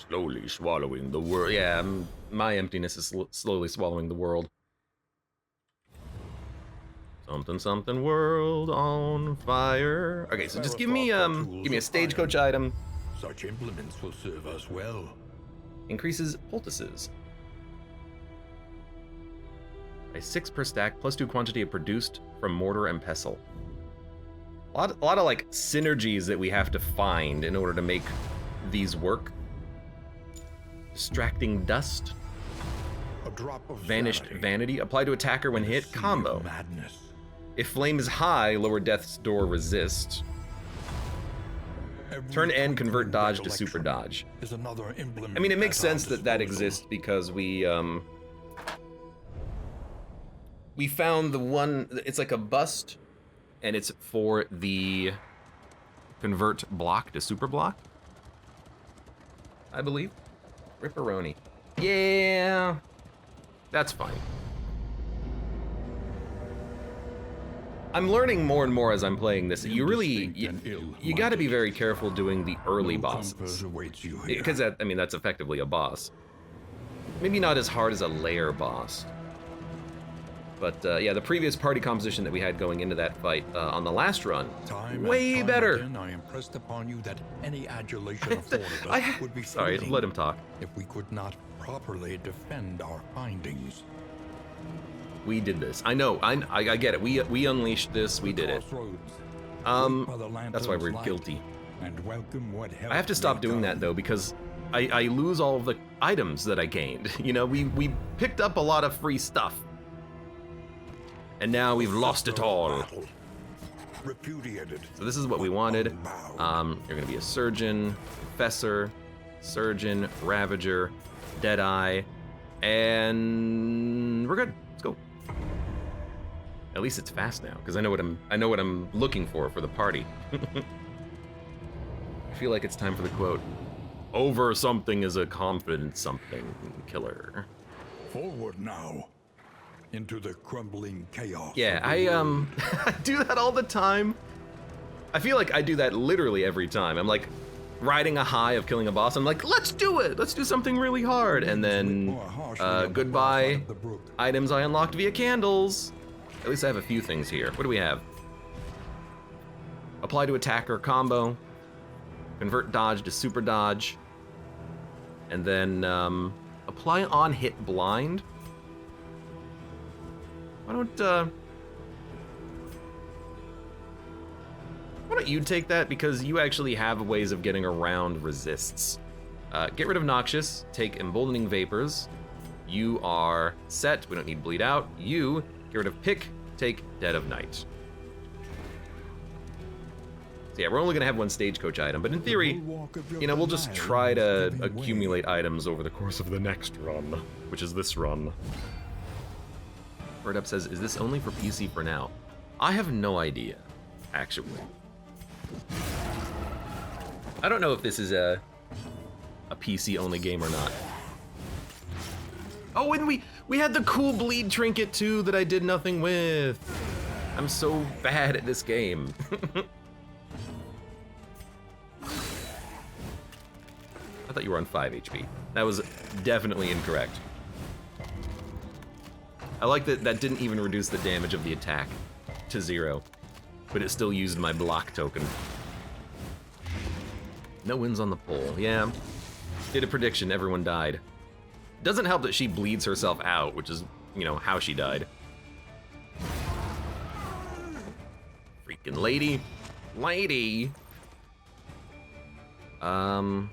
Slowly swallowing the world. Yeah, my emptiness is slowly swallowing the world. Something, something, world on fire. Okay, so just give me a stagecoach item. Such implements will serve us well. Increases poultices. By 6 per stack, +2 quantity of produced from mortar and pestle. A lot of like synergies that we have to find in order to make these work. Distracting dust. A drop of Vanished vanity. Apply to attacker when hit. Combo. Madness. If flame is high, lower death's door resist. Turn N, convert dodge to super dodge. I mean, it makes sense that that exists because we found the one, it's like a bust, and it's for the convert block to super block, I believe. Ripperoni. Yeah, that's fine. I'm learning more and more as I'm playing this. You really, you got to be very careful doing the early bosses. Because that's effectively a boss. Maybe not as hard as a layer boss. But yeah, the previous party composition that we had going into that fight on the last run, way better. Again, I impressed upon you that any adulation afforded us would be sorry, fleeting let him talk. if we could not properly defend our findings. We did this. I know. I get it. We unleashed this. We did it. That's why we're guilty. And welcome what I have to stop doing that though, because I lose all of the items that I gained. You know, we picked up a lot of free stuff, and now we've lost it all. Repudiated. So this is what we wanted. You're gonna be a surgeon, confessor, surgeon, ravager, deadeye, and we're good. Let's go. At least it's fast now, because I know what I'm looking for the party. I feel like it's time for the quote. Over something is a confident something killer. Forward now. Into the crumbling chaos. Yeah, I do that all the time. I feel like I do that literally every time. I'm like riding a high of killing a boss. I'm like, let's do it. Let's do something really hard. And then goodbye items I unlocked via candles. At least I have a few things here. What do we have? Apply to attacker combo. Convert dodge to super dodge. And then apply on hit blind. Why don't you take that, because you actually have ways of getting around resists. Get rid of noxious, take emboldening vapors. You are set, we don't need bleed out. You get rid of pick, take dead of night. So yeah, we're only gonna have one stagecoach item, but in theory, you know, we'll just try to accumulate items over the course of the next run, which is this run. Bird Up says, is this only for PC for now? I have no idea, actually. I don't know if this is a PC only game or not. Oh, and we had the cool bleed trinket too that I did nothing with. I'm so bad at this game. I thought you were on 5 HP. That was definitely incorrect. I like that that didn't even reduce the damage of the attack to 0, but it still used my block token. No wins on the pole. Yeah, did a prediction, everyone died. Doesn't help that she bleeds herself out, which is, you know, how she died. Freaking lady. Lady! I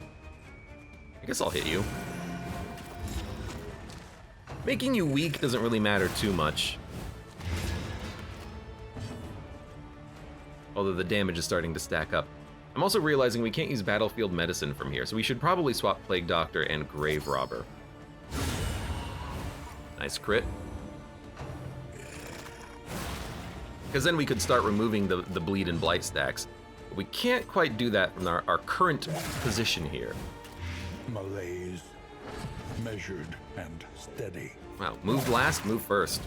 guess I'll hit you. Making you weak doesn't really matter too much. Although the damage is starting to stack up. I'm also realizing we can't use battlefield medicine from here, so we should probably swap Plague Doctor and Grave Robber. Nice crit. Because then we could start removing the bleed and blight stacks. But we can't quite do that from our current position here. Malaise. measured and steady. Wow, move last, move first.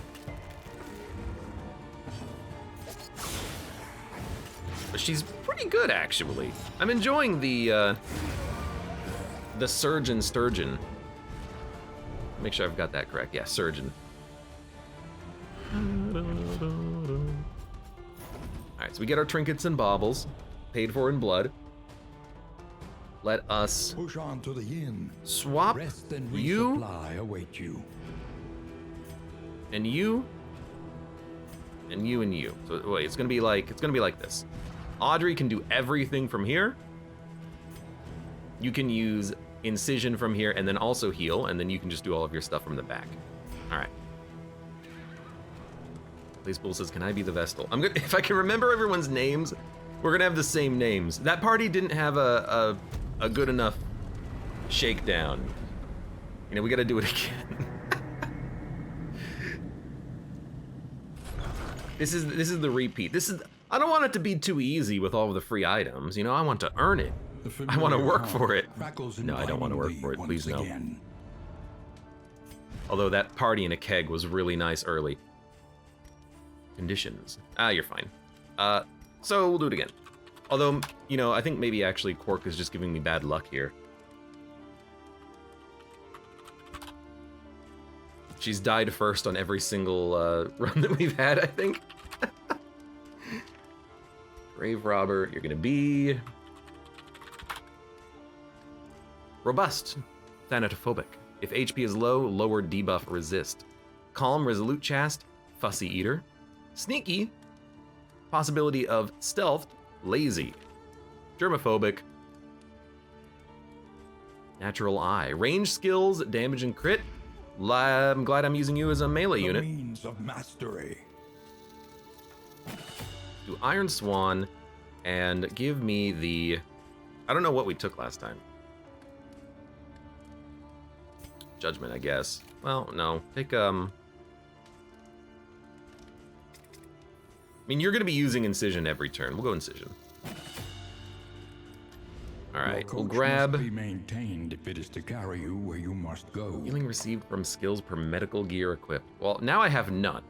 But she's pretty good, actually. I'm enjoying the surgeon sturgeon. Make sure I've got that correct. Yeah, surgeon. Alright, so we get our trinkets and baubles, paid for in blood. Let us Push on to the inn. swap Rest and you resupply await you. and you and you and you. So wait, it's gonna be like this. Audrey can do everything from here. You can use incision from here and then also heal, and then you can just do all of your stuff from the back. All right. Placepool says, "Can I be the Vestal?" I'm good. If I can remember everyone's names, we're gonna have the same names. That party didn't have a good enough shakedown. You know, we gotta do it again. This is the repeat. I don't want it to be too easy with all of the free items. You know, I want to earn it. I want to work for it. No, I don't want to work for it. Please no. Although that party in a keg was really nice early. Conditions. You're fine. So we'll do it again. Although, you know, I think maybe actually Quark is just giving me bad luck here. She's died first on every single run that we've had, I think. Grave robber, you're gonna be robust, thanatophobic. If HP is low, lower debuff resist. Calm, resolute chast, fussy eater. Sneaky, possibility of stealth, lazy. Germophobic, natural eye. Range skills, damage and crit. I'm glad I'm using you as a melee unit. Means of mastery. Do Iron Swan and give me the... I don't know what we took last time. Judgment, I guess. Well, no. Take, I mean, you're going to be using Incision every turn. We'll go Incision. All right, we'll grab... Must be maintained if it is to carry you where you must go. Healing received from skills per medical gear equipped. Well, now I have none.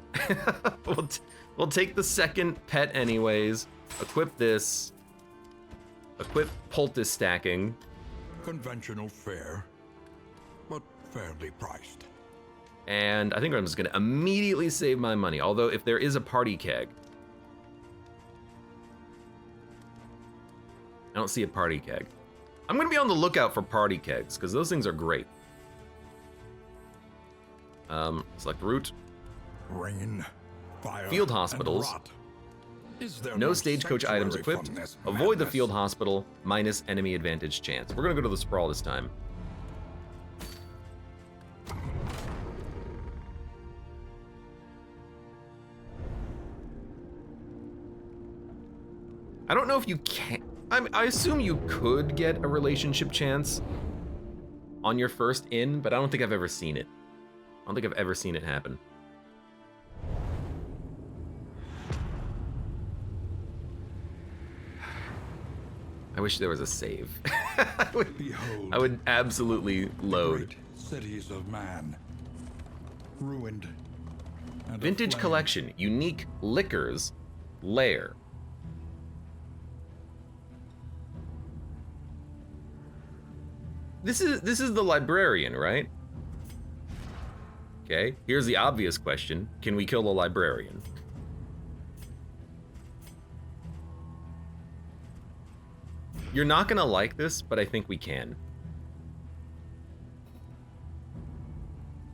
We'll take the second pet anyways. Equip this. Equip poultice stacking. Conventional fare, but fairly priced. And I think I'm just gonna immediately save my money. Although if there is a party keg. I don't see a party keg. I'm gonna be on the lookout for party kegs, because those things are great. Select route. Rain, fire, Field hospitals. and rot. Is there No stagecoach items sanctuary equipped. from this Avoid the madness? field hospital, minus enemy advantage chance. We're gonna go to the sprawl this time. I don't know if you can. I assume you could get a relationship chance on your first in, but I don't think I've ever seen it. I don't think I've ever seen it happen. I wish there was a save. Behold, I would absolutely load. great cities of man, ruined. And Vintage aflame. collection, unique liquors, lair. This is the librarian, right? Okay, here's the obvious question. Can we kill the librarian? You're not gonna like this, but I think we can.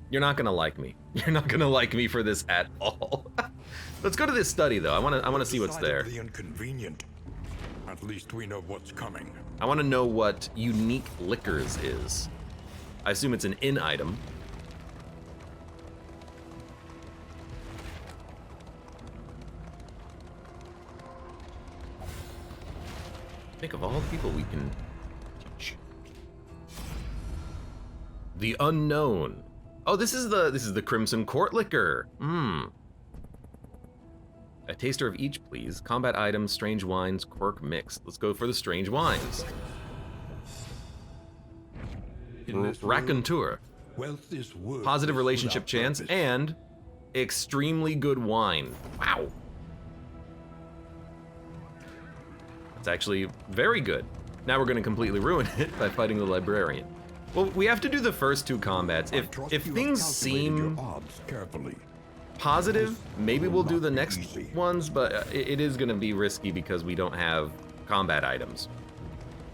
You're not gonna like me. You're not gonna like me for this at all. Let's go to this study though. I wanna see what's there. Decidedly inconvenient. At least we know what's coming. I wanna know what unique liquors is. I assume it's an in item. Think of all the people we can teach. The unknown. Oh, this is the Crimson Court liquor. A taster of each, please. Combat items, strange wines, quirk mixed. Let's go for the strange wines. In this world, raconteur, wealth is worthless positive relationship without chance, purpose. and extremely good wine. Wow. That's actually very good. Now we're going to completely ruin it by fighting the librarian. Well, we have to do the first two combats. I trust If you have things calculated seem your odds carefully. positive, maybe we'll do the next Easy. ones, but it is going to be risky because we don't have combat items.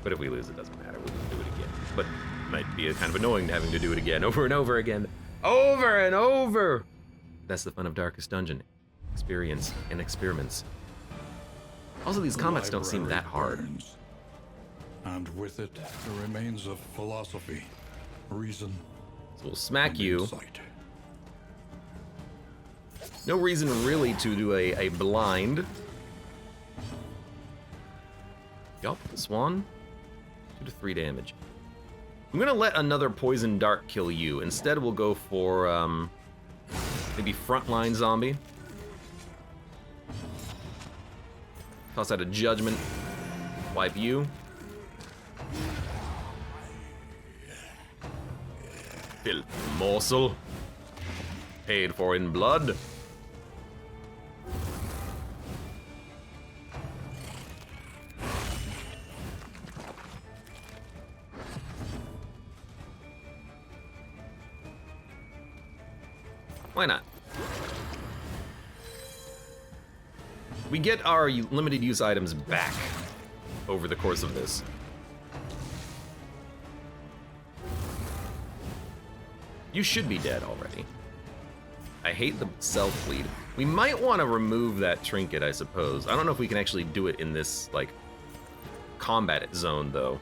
But if we lose, it doesn't matter. We can do it again. But it might be kind of annoying having to do it again, over and over again. Over and over! That's the fun of Darkest Dungeon. Experience and experiments. Also, these The combats don't seem library that hard. burns, and with it, the remains of philosophy, reason, So we'll smack and you. insight. No reason really to do a blind. Yup, the swan. 2 to 3 damage. I'm gonna let another poison dart kill you. Instead, we'll go for maybe frontline zombie. Toss out a judgment. Wipe you. Filthy morsel. Paid for in blood. Why not? We get our limited use items back over the course of this. You should be dead already. I hate the self-bleed. We might want to remove that trinket, I suppose. I don't know if we can actually do it in this, like, combat zone, though.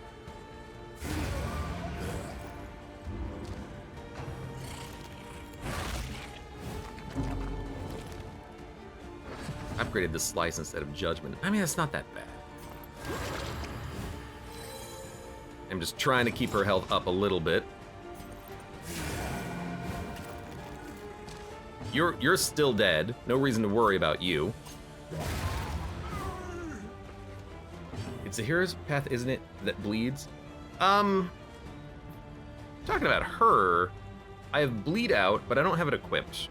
Upgraded the slice instead of judgment. I mean, that's not that bad. I'm just trying to keep her health up a little bit. You're still dead. No reason to worry about you. It's a hero's path, isn't it, that bleeds? Talking about her, I have bleed out, but I don't have it equipped.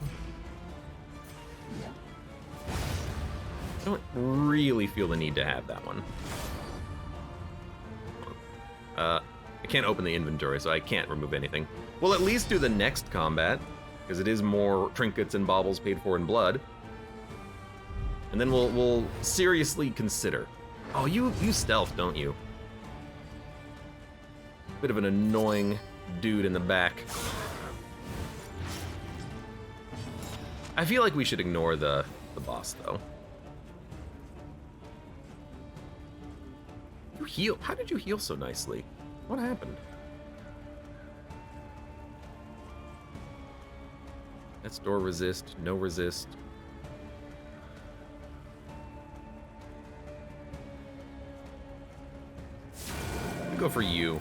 I don't really feel the need to have that one. I can't open the inventory, so I can't remove anything. We'll at least do the next combat, because it is more trinkets and baubles paid for in blood. And then we'll seriously consider. Oh, you stealth, don't you? Bit of an annoying dude in the back. I feel like we should ignore the boss, though. You heal? How did you heal so nicely? What happened? That's door resist, no resist. I'll go for you.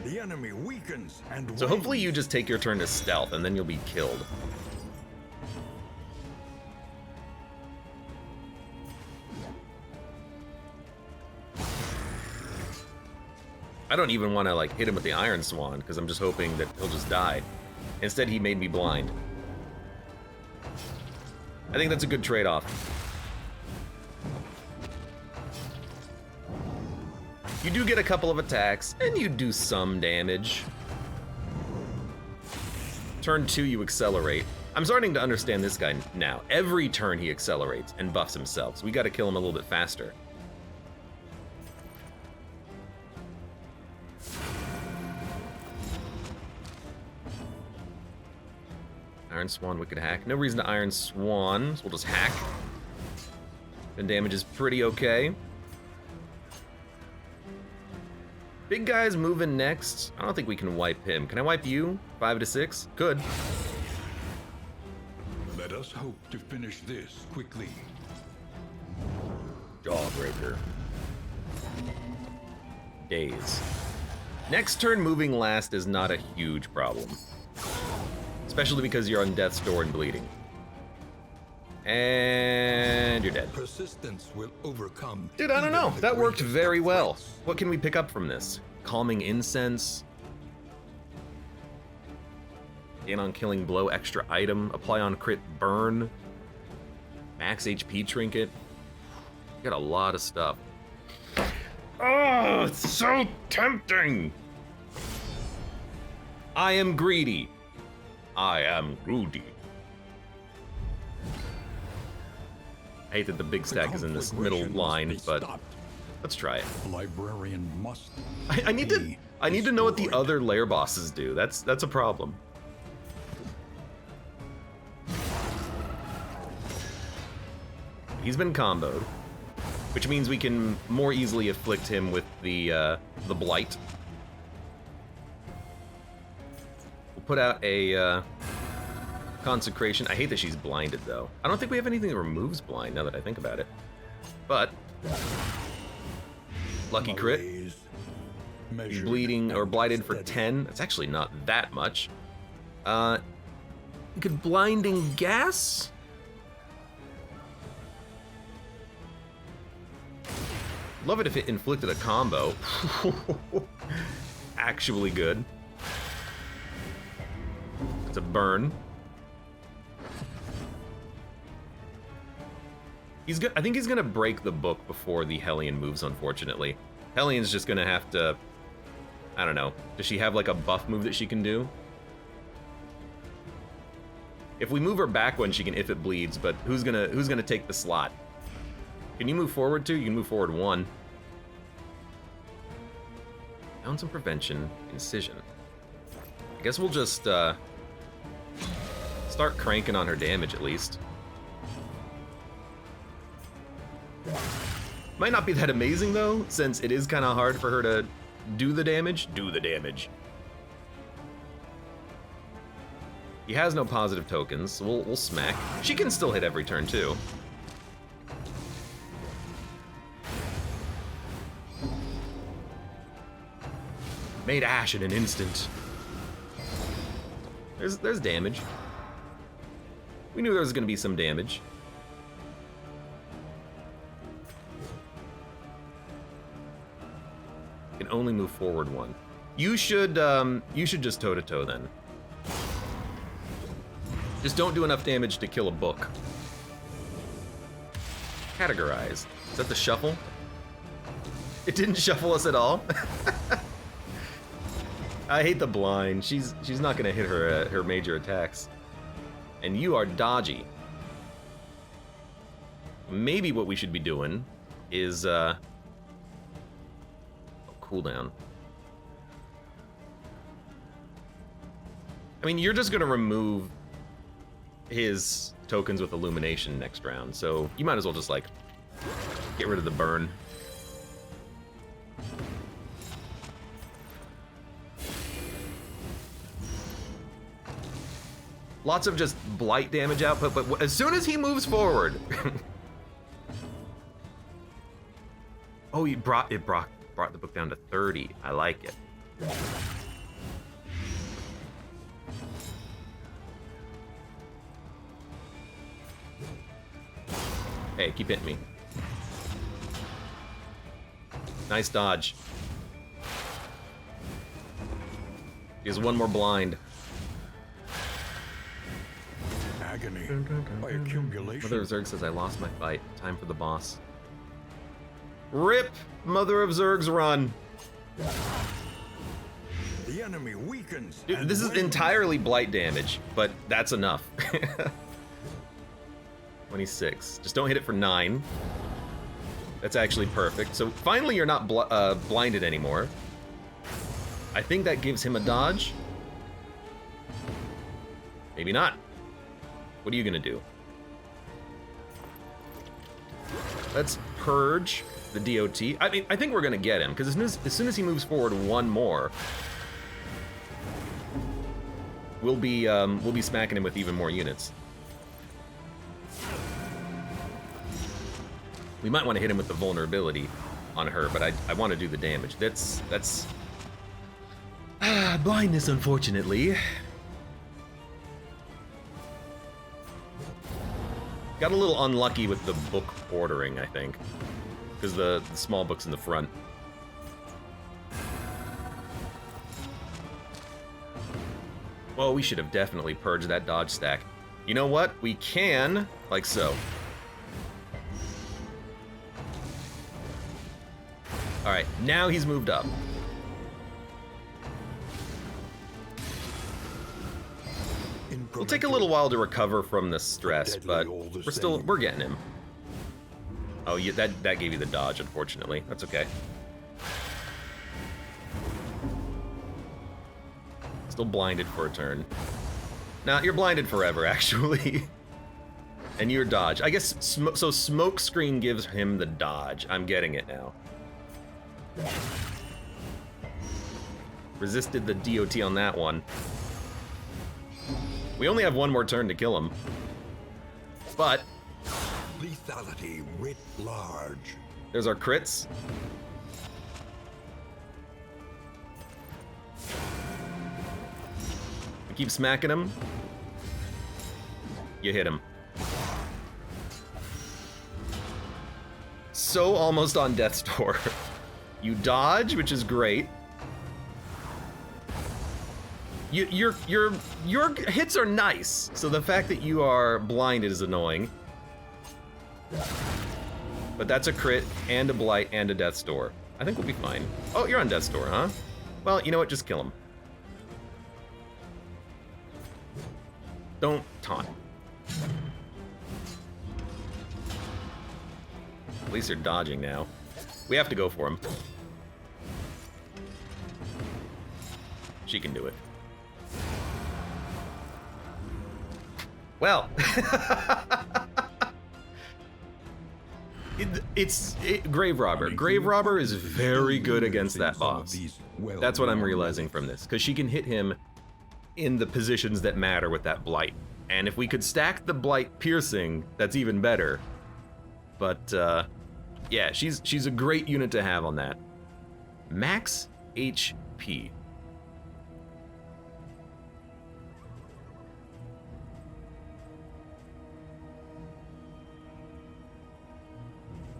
The enemy weakens and So hopefully you just take your turn to stealth and then you'll be killed. I don't even want to like hit him with the Iron Swan because I'm just hoping that he'll just die. Instead, he made me blind. I think that's a good trade-off. You do get a couple of attacks, and you do some damage. Turn 2, you accelerate. I'm starting to understand this guy now. Every turn he accelerates and buffs himself, so we gotta kill him a little bit faster. Iron Swan, Wicked Hack. No reason to Iron Swan, so we'll just hack. And damage is pretty okay. Big guy's moving next. I don't think we can wipe him. Can I wipe you? 5 to 6? Good. Let us hope to finish this quickly. Jawbreaker. Daze. Next turn, moving last is not a huge problem. Especially because you're on death's door and bleeding. And you're dead. Persistence will overcome. Dude, I don't even know. the That worked greatest very of well. threats. What can we pick up from this? Calming incense. Gain on killing blow, extra item. Apply on crit burn. Max HP trinket. Got a lot of stuff. Oh, it's so tempting. I am greedy. I am greedy. I hate that the big stack is in this middle Conflagration line, must be but stopped. let's try it. The librarian must. I need to know what the destroyed. other lair bosses do. That's a problem. He's been comboed, which means we can more easily afflict him with the blight. We'll put out a consecration. I hate that she's blinded though. I don't think we have anything that removes blind now that I think about it. But lucky crit. Malaise, He's measured bleeding or and blighted for steady. 10. That's actually not that much. Could blinding gas? Love it if it inflicted a combo. Actually good. It's a burn. I think he's gonna break the book before the Hellion moves, unfortunately. Hellion's just gonna have to, I don't know. Does she have like a buff move that she can do? If we move her back one, she can if it bleeds, but who's gonna take the slot? Can you move forward two? You can move forward one. Down some prevention, incision. I guess we'll just start cranking on her damage at least. Might not be that amazing though, since it is kind of hard for her to do the damage. He has no positive tokens, so we'll smack. She can still hit every turn too. Made ash in an instant. There's damage. We knew there was gonna be some damage. Can only move forward one. You should just toe-to-toe then. Just don't do enough damage to kill a book. Categorize. Is that the shuffle? It didn't shuffle us at all. I hate the blind. She's not gonna hit her major attacks. And you are dodgy. Maybe what we should be doing is cooldown. I mean, you're just gonna remove his tokens with illumination next round, so you might as well just like get rid of the burn. Lots of just blight damage output, but as soon as he moves forward, oh, he brought the book down to 30. I like it. Hey, keep hitting me. Nice dodge. He has one more blind. Agony by accumulation. Mother of Zerg says, I lost my fight. Time for the boss. RIP! Mother of Zerg's run. The enemy weakens. Dude, and this is wins. entirely blight damage, but that's enough. 26. Just don't hit it for 9. That's actually perfect. So finally you're not blinded anymore. I think that gives him a dodge. Maybe not. What are you gonna do? Let's purge the DOT. I mean, I think we're gonna get him, because as soon as he moves forward one more, we'll be smacking him with even more units. We might want to hit him with the vulnerability on her, but I want to do the damage. That's blindness, unfortunately. Got a little unlucky with the book ordering, I think. Because the small book's in the front. Well, we should have definitely purged that dodge stack. You know what? We can, like so. Alright, now he's moved up. It'll take a little while to recover from the stress, but we're getting him. Oh, yeah, that gave you the dodge, unfortunately. That's okay. Still blinded for a turn. Nah, you're blinded forever, actually. And you're dodge. I guess, so smoke screen gives him the dodge. I'm getting it now. Resisted the DOT on that one. We only have one more turn to kill him. But lethality writ large. There's our crits. We keep smacking him. You hit him. So almost on death's door. You dodge, which is great. Your hits are nice, so the fact that you are blinded is annoying. But that's a crit, and a blight, and a death's door. I think we'll be fine. Oh, you're on death's door, huh? Well, you know what? Just kill him. Don't taunt. At least you're dodging now. We have to go for him. She can do it. Well, it's Grave Robber. Grave Robber is very good against that boss. That's what I'm realizing from this, because she can hit him in the positions that matter with that blight. And if we could stack the blight piercing, that's even better. But yeah, she's a great unit to have on that. Max HP.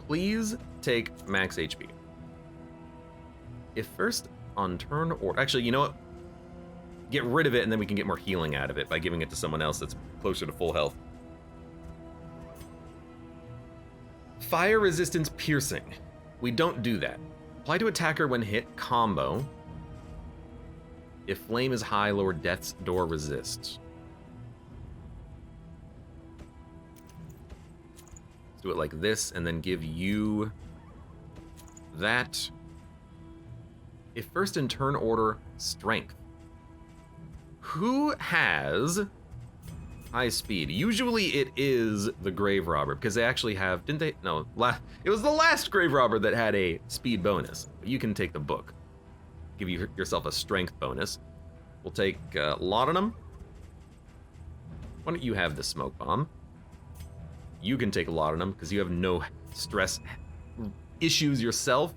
Please take max HP. If first on turn or... Actually, you know what? Get rid of it and then we can get more healing out of it by giving it to someone else that's closer to full health. Fire resistance piercing. We don't do that. Apply to attacker when hit combo. If flame is high, lower death's door resists. Do it like this, and then give you that. If first in turn order, strength. Who has high speed? Usually it is the Grave Robber, because they actually have, didn't they? No, it was the last Grave Robber that had a speed bonus. You can take the book. Give yourself a strength bonus. We'll take Laudanum. Why don't you have the smoke bomb? You can take a lot of them because you have no stress issues yourself.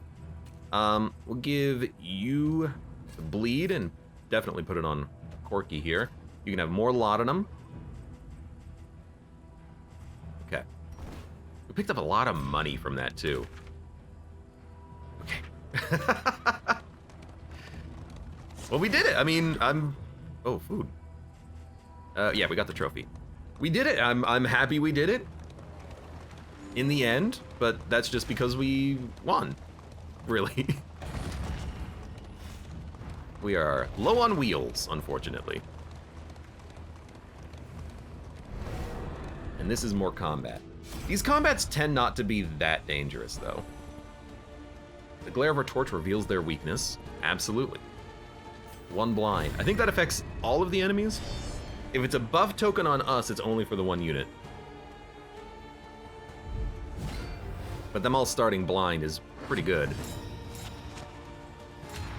We'll give you the bleed and definitely put it on Corky here. You can have more laudanum. Okay. We picked up a lot of money from that too. Okay. Well, we did it. I mean, oh, food. Yeah, we got the trophy. We did it. I'm happy we did it. In the end, but that's just because we won, really. We are low on wheels, unfortunately. And this is more combat. These combats tend not to be that dangerous, though. The glare of our torch reveals their weakness. Absolutely. One blind. I think that affects all of the enemies. If it's a buff token on us, it's only for the one unit. But them all starting blind is pretty good.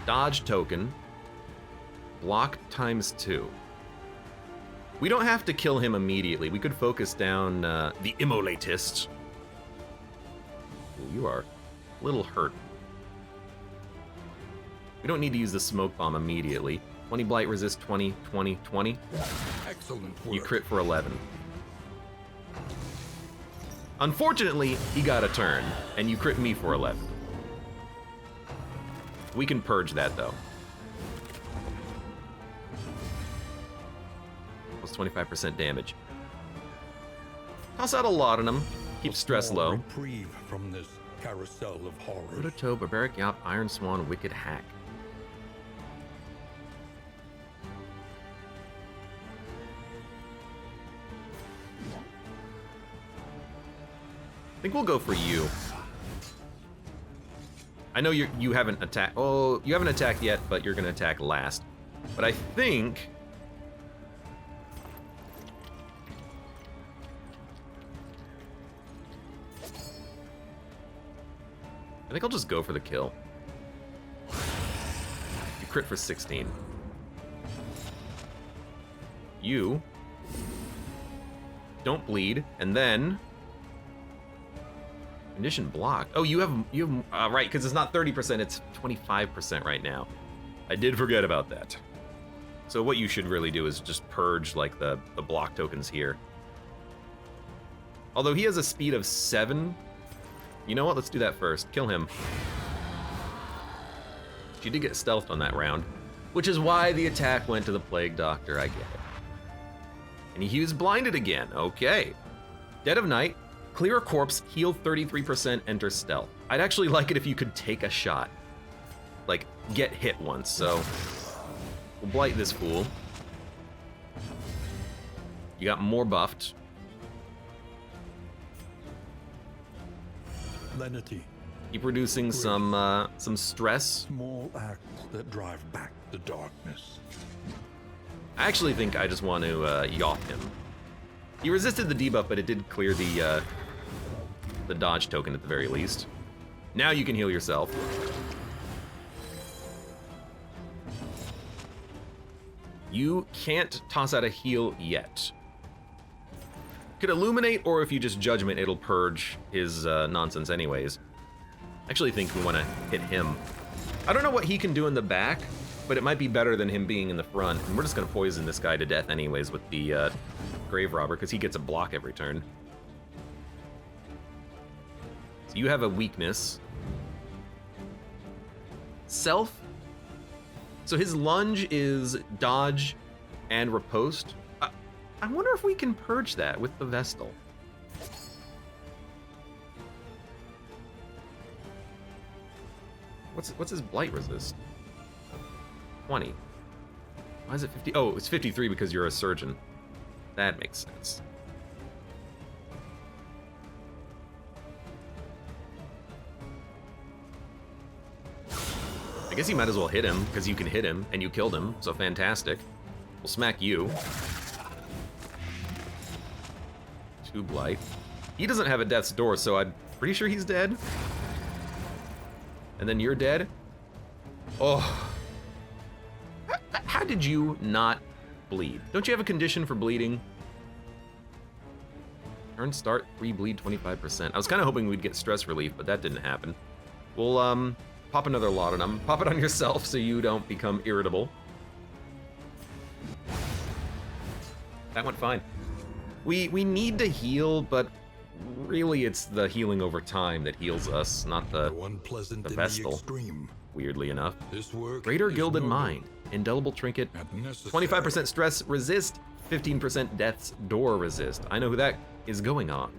Dodge token. Block *2. We don't have to kill him immediately. We could focus down the immolatist. Ooh, you are a little hurt. We don't need to use the smoke bomb immediately. 20 blight resist 20, 20, 20. Excellent work. You crit for 11. Unfortunately, he got a turn, and you crit me for 11. We can purge that, though. Plus 25% damage. Toss out a lot on him. Keep stress low. Reprieve from this carousel of horrors. Proto, Barbaric Yop, Iron Swan, Wicked Hack. I think we'll go for you. I know you haven't attacked. Oh, you haven't attacked yet, but you're gonna attack last. But I think I'll just go for the kill. You crit for 16. You don't bleed, and then condition blocked. Oh, you have right, because it's not 30%, it's 25% right now. I did forget about that. So what you should really do is just purge like the block tokens here. Although he has a speed of 7. You know what? Let's do that first. Kill him. She did get stealthed on that round, which is why the attack went to the Plague Doctor. I get it. And he was blinded again. Okay. Dead of Night. Clear a corpse, heal 33%, enter stealth. I'd actually like it if you could take a shot. Like, get hit once, so we'll blight this fool. You got more buffed. Lenity. Keep reducing some stress. Small acts that drive back the darkness. I actually think I just want to yacht him. He resisted the debuff, but it did clear the dodge token at the very least. Now you can heal yourself. You can't toss out a heal yet. Could illuminate, or if you just judgment, it'll purge his nonsense anyways. I actually think we want to hit him. I don't know what he can do in the back, but it might be better than him being in the front. And we're just gonna poison this guy to death anyways with the Grave Robber, because he gets a block every turn. So you have a weakness. Self. So his lunge is dodge and riposte. I wonder if we can purge that with the Vestal. What's his blight resist? 20. Why is it 50? Oh, it's 53 because you're a surgeon. That makes sense. I guess you might as well hit him, because you can hit him, and you killed him, so fantastic. We'll smack you. 2 blight. He doesn't have a death's door, so I'm pretty sure he's dead. And then you're dead. Oh. How did you not bleed? Don't you have a condition for bleeding? Turn start, 3 bleed, 25%. I was kind of hoping we'd get stress relief, but that didn't happen. We'll pop another lot on him. Pop it on yourself so you don't become irritable. That went fine. We need to heal, but really it's the healing over time that heals us, not the Vestal, weirdly enough. Greater Gilded Mind, Indelible Trinket, 25% stress resist, 15% death's door resist. I know who that is going on.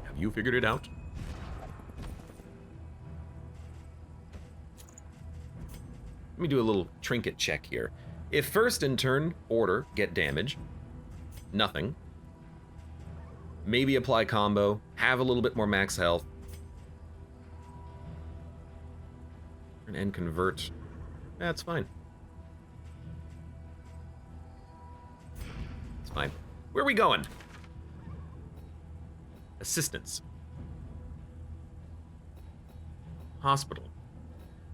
Have you figured it out? Let me do a little trinket check here. If first in turn, order, get damage, nothing. Maybe apply combo, have a little bit more max health. And convert. That's fine. It's fine. Where are we going? Assistance. Hospital.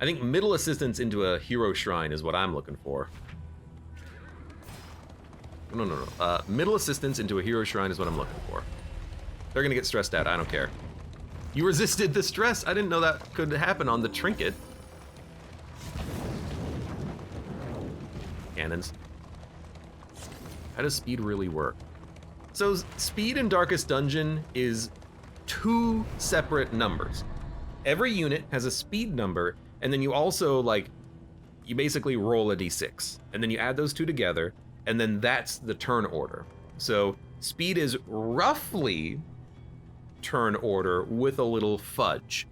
I think middle assistance into a hero shrine is what I'm looking for. No. Middle assistance into a hero shrine is what I'm looking for. They're gonna get stressed out, I don't care. You resisted the stress. I didn't know that could happen on the trinket. Cannons. How does speed really work? So speed in Darkest Dungeon is 2 separate numbers. Every unit has a speed number, and then you also, like, you basically roll a d6, and then you add those two together, and then that's the turn order. So speed is roughly turn order with a little fudge.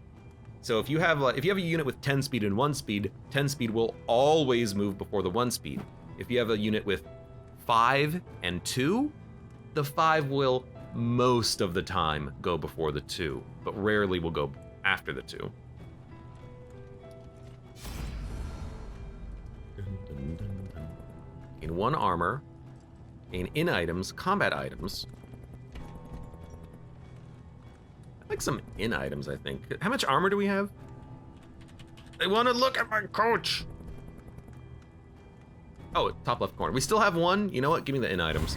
So if you have a unit with 10 speed and 1 speed, 10 speed will always move before the 1 speed. If you have a unit with 5 and 2, the 5 will most of the time go before the 2, but rarely will go after the 2. In 1 armor, in items, combat items. I like some in items, I think. How much armor do we have? I want to look at my coach. Oh, top left corner. We still have 1. You know what? Give me the in items.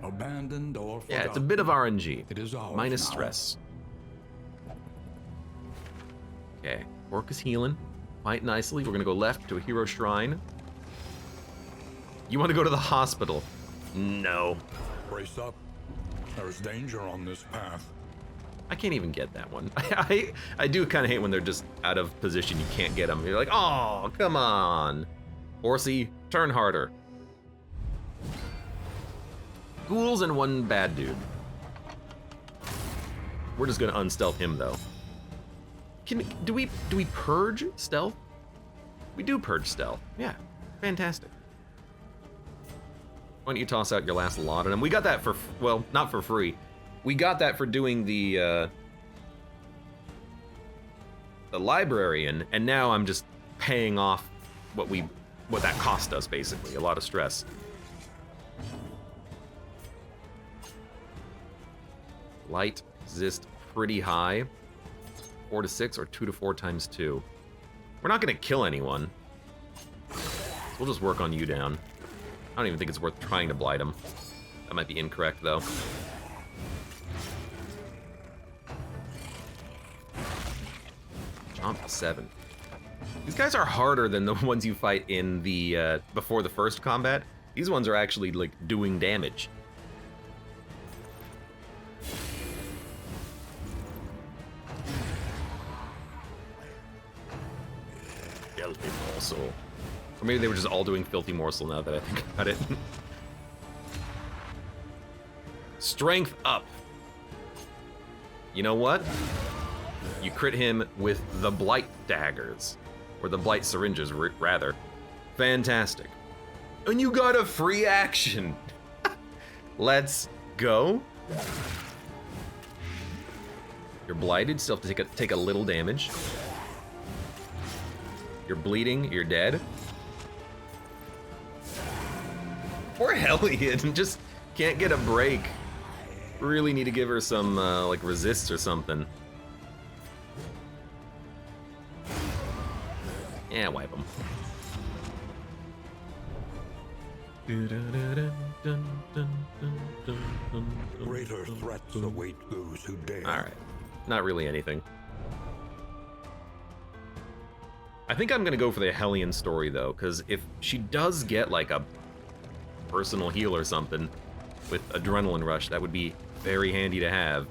Abandoned or forgotten. Yeah, it's a bit of RNG. It is ours minus now. stress. Okay, Orc is healing quite nicely. We're gonna go left to a hero shrine. You want to go to the hospital? No. Brace up. There is danger on this path. I can't even get that one. I do kind of hate when they're just out of position. You can't get them. You're like, oh, come on. Horsey, turn harder. Ghouls and 1 bad dude. We're just gonna unstealth him though. Do we purge stealth? We do purge stealth. Yeah, fantastic. Why don't you toss out your last lot on him? We got that for, well, not for free. We got that for doing the librarian, and now I'm just paying off what that cost us, basically. A lot of stress. Light exist pretty high. 4 to 6 or 2 to 4 times 2. We're not gonna kill anyone. So we'll just work on you down. I don't even think it's worth trying to blight him. That might be incorrect though. Jump 7. These guys are harder than the ones you fight in the before the first combat. These ones are actually like doing damage. Filthy morsel. Or maybe they were just all doing filthy morsel now that I think about it. Strength up. You know what? You crit him with the blight daggers. Or the blight syringes, rather. Fantastic. And you got a free action. Let's go. You're blighted, still have to take a little damage. You're bleeding, you're dead. Poor Hellion, just can't get a break. Really need to give her some, like, resists or something. Yeah, wipe them. Greater threats await those who dare. Alright, not really anything. I think I'm gonna go for the Hellion story though, because if she does get like a personal heal or something with Adrenaline Rush, that would be very handy to have.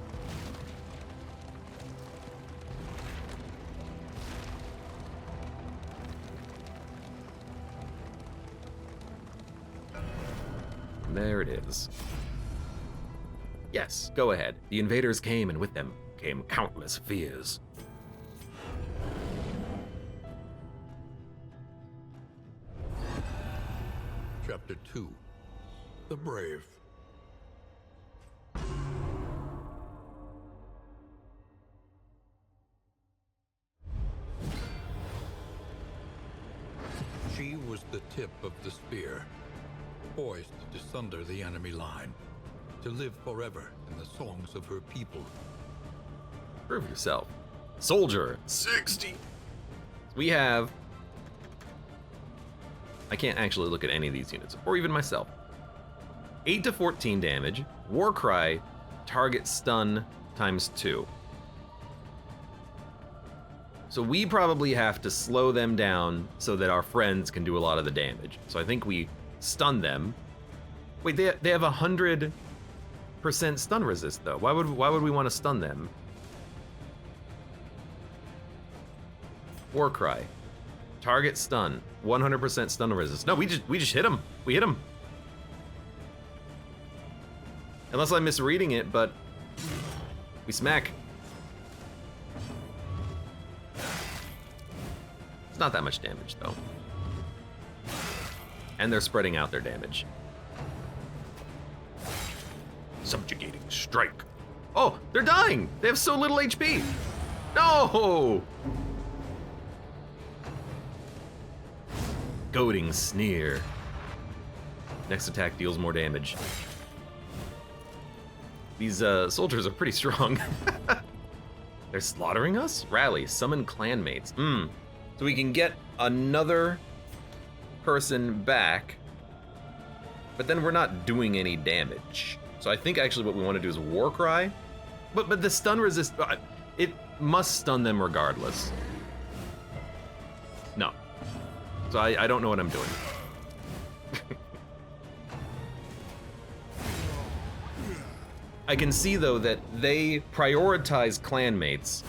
There it is. Yes, go ahead. The invaders came, and with them came countless fears. Chapter 2. The Brave. She was the tip of the spear, poised to sunder the enemy line, to live forever in the songs of her people. Prove yourself. Soldier, 60. We have... I can't actually look at any of these units, or even myself. 8 to 14 damage, Warcry, target stun times 2. So we probably have to slow them down so that our friends can do a lot of the damage. So I think we stun them, Wait, they have 100% stun resist though. Why would we want to stun them? War cry. Target stun. 100% stun resist. No, we just hit him. We hit him. Unless I'm misreading it, but we smack. It's not that much damage though. And they're spreading out their damage. Subjugating strike. Oh, they're dying. They have so little HP. No. Goading sneer. Next attack deals more damage. These soldiers are pretty strong. They're slaughtering us? Rally, summon clanmates. So we can get another person back, but then we're not doing any damage. So I think actually what we want to do is war cry. But the stun resist, it must stun them regardless. No. So I don't know what I'm doing. I can see though that they prioritize clanmates.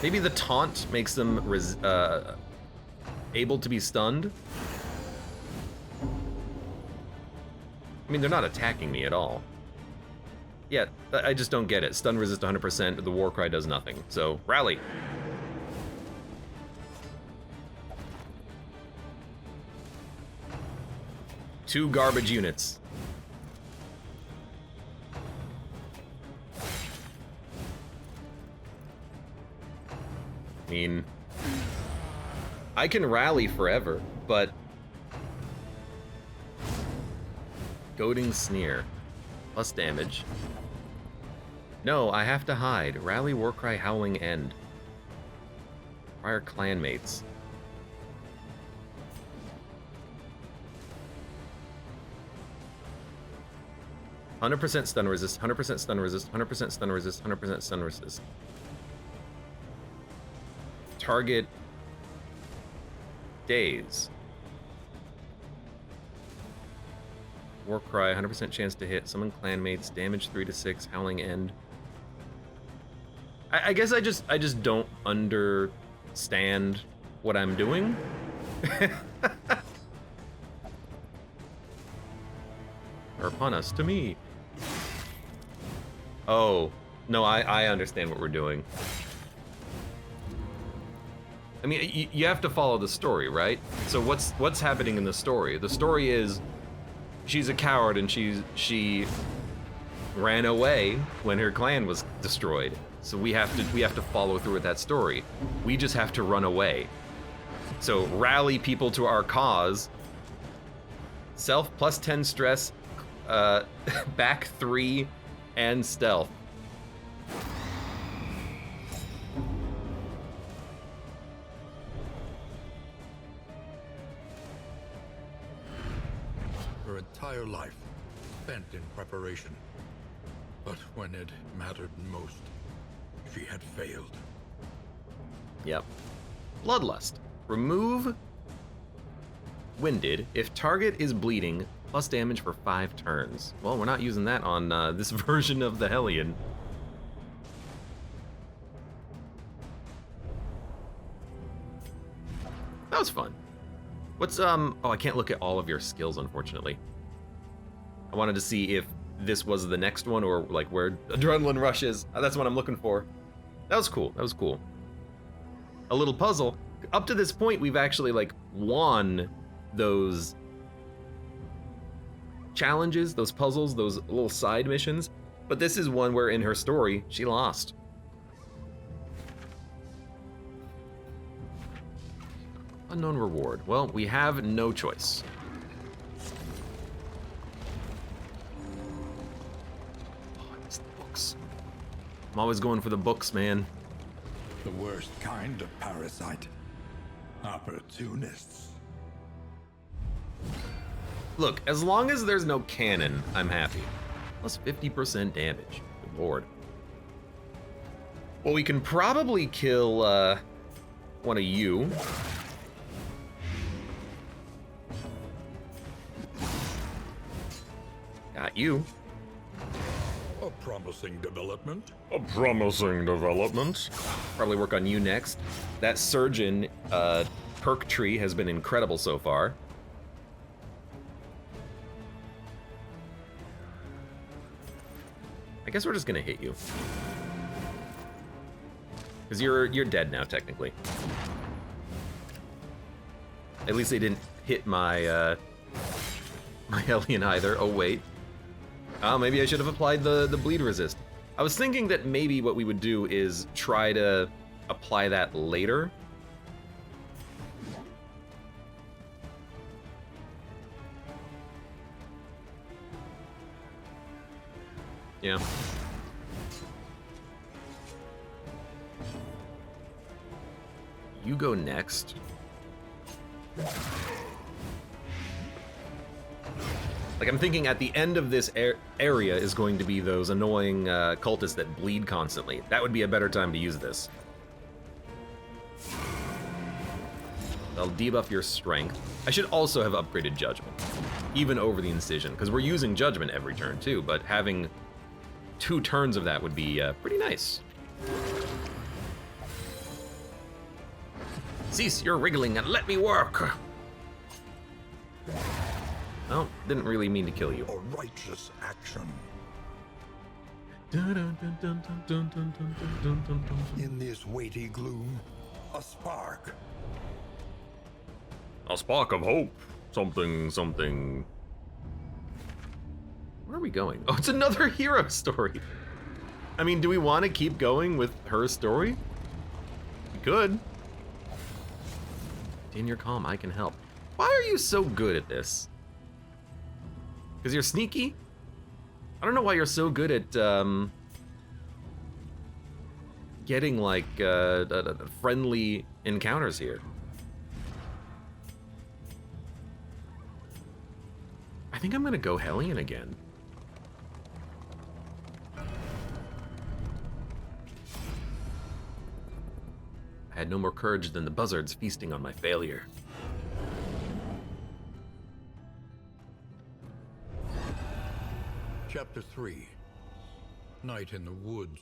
Maybe the taunt makes them able to be stunned. I mean, they're not attacking me at all. Yeah, I just don't get it. Stun resist 100%, the war cry does nothing. So, rally. Two garbage units. I mean, I can rally forever, but goading sneer, plus damage. No, I have to hide. Rally, warcry, howling end. Prior clanmates. "100% stun resist, 100% stun resist, 100% stun resist, 100% stun resist. Target days. Warcry, 100% chance to hit. Summon clanmates. Damage 3 to 6. Howling end. I guess I just don't understand what I'm doing. Or upon us to me. Oh no, I understand what we're doing. I mean, you have to follow the story, right? So what's happening in the story? The story is she's a coward and she ran away when her clan was destroyed. So we have to follow through with that story. We just have to run away. So rally people to our cause. Self plus 10 stress, back 3, and stealth. Her entire life spent in preparation. But when it mattered most, she had failed. Yep. Bloodlust. Remove winded if target is bleeding, plus damage for 5 turns. Well, we're not using that on this version of the Hellion. That was fun. What's, oh, I can't look at all of your skills, unfortunately. I wanted to see if this was the next one or like where adrenaline rush is. That's what I'm looking for. That was cool. That was cool. A little puzzle. Up to this point, we've actually like won those challenges, those puzzles, those little side missions. But this is one where in her story, she lost. Unknown reward. Well, we have no choice. Oh, it's the books. I'm always going for the books, man. The worst kind of parasite. Opportunists. Look, as long as there's no cannon, I'm happy. Plus 50% damage. Good lord. Well, we can probably kill one of you. Not you. A promising development. A promising development. Probably work on you next. That surgeon perk tree has been incredible so far. I guess we're just gonna hit you. Because you're dead now, technically. At least they didn't hit my my alien either. Oh wait. Oh, maybe I should have applied the bleed resist. I was thinking that maybe what we would do is try to apply that later. Yeah. You go next. Like, I'm thinking at the end of this area is going to be those annoying cultists that bleed constantly. That would be a better time to use this. I'll debuff your strength. I should also have upgraded judgment, even over the incision, because we're using judgment every turn too, but having 2 turns of that would be pretty nice. Cease your wriggling and let me work! Oh, didn't really mean to kill you. A righteous action. In this weighty gloom, a spark. A spark of hope. Something, something. Where are we going? Oh, it's another hero story. I mean, do we want to keep going with her story? We could. In your calm, I can help. Why are you so good at this? Because you're sneaky? I don't know why you're so good at getting like friendly encounters here. I think I'm gonna go Hellion again. I had no more courage than the buzzards feasting on my failure. Chapter 3. Night in the Woods.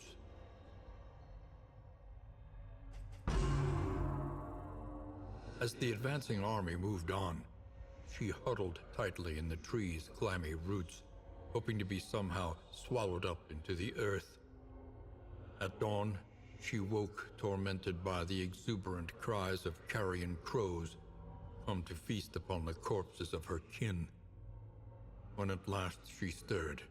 As the advancing army moved on, she huddled tightly in the tree's clammy roots, hoping to be somehow swallowed up into the earth. At dawn, she woke tormented by the exuberant cries of carrion crows, come to feast upon the corpses of her kin. When at last she stirred,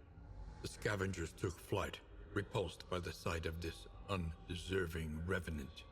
the scavengers took flight, repulsed by the sight of this undeserving revenant.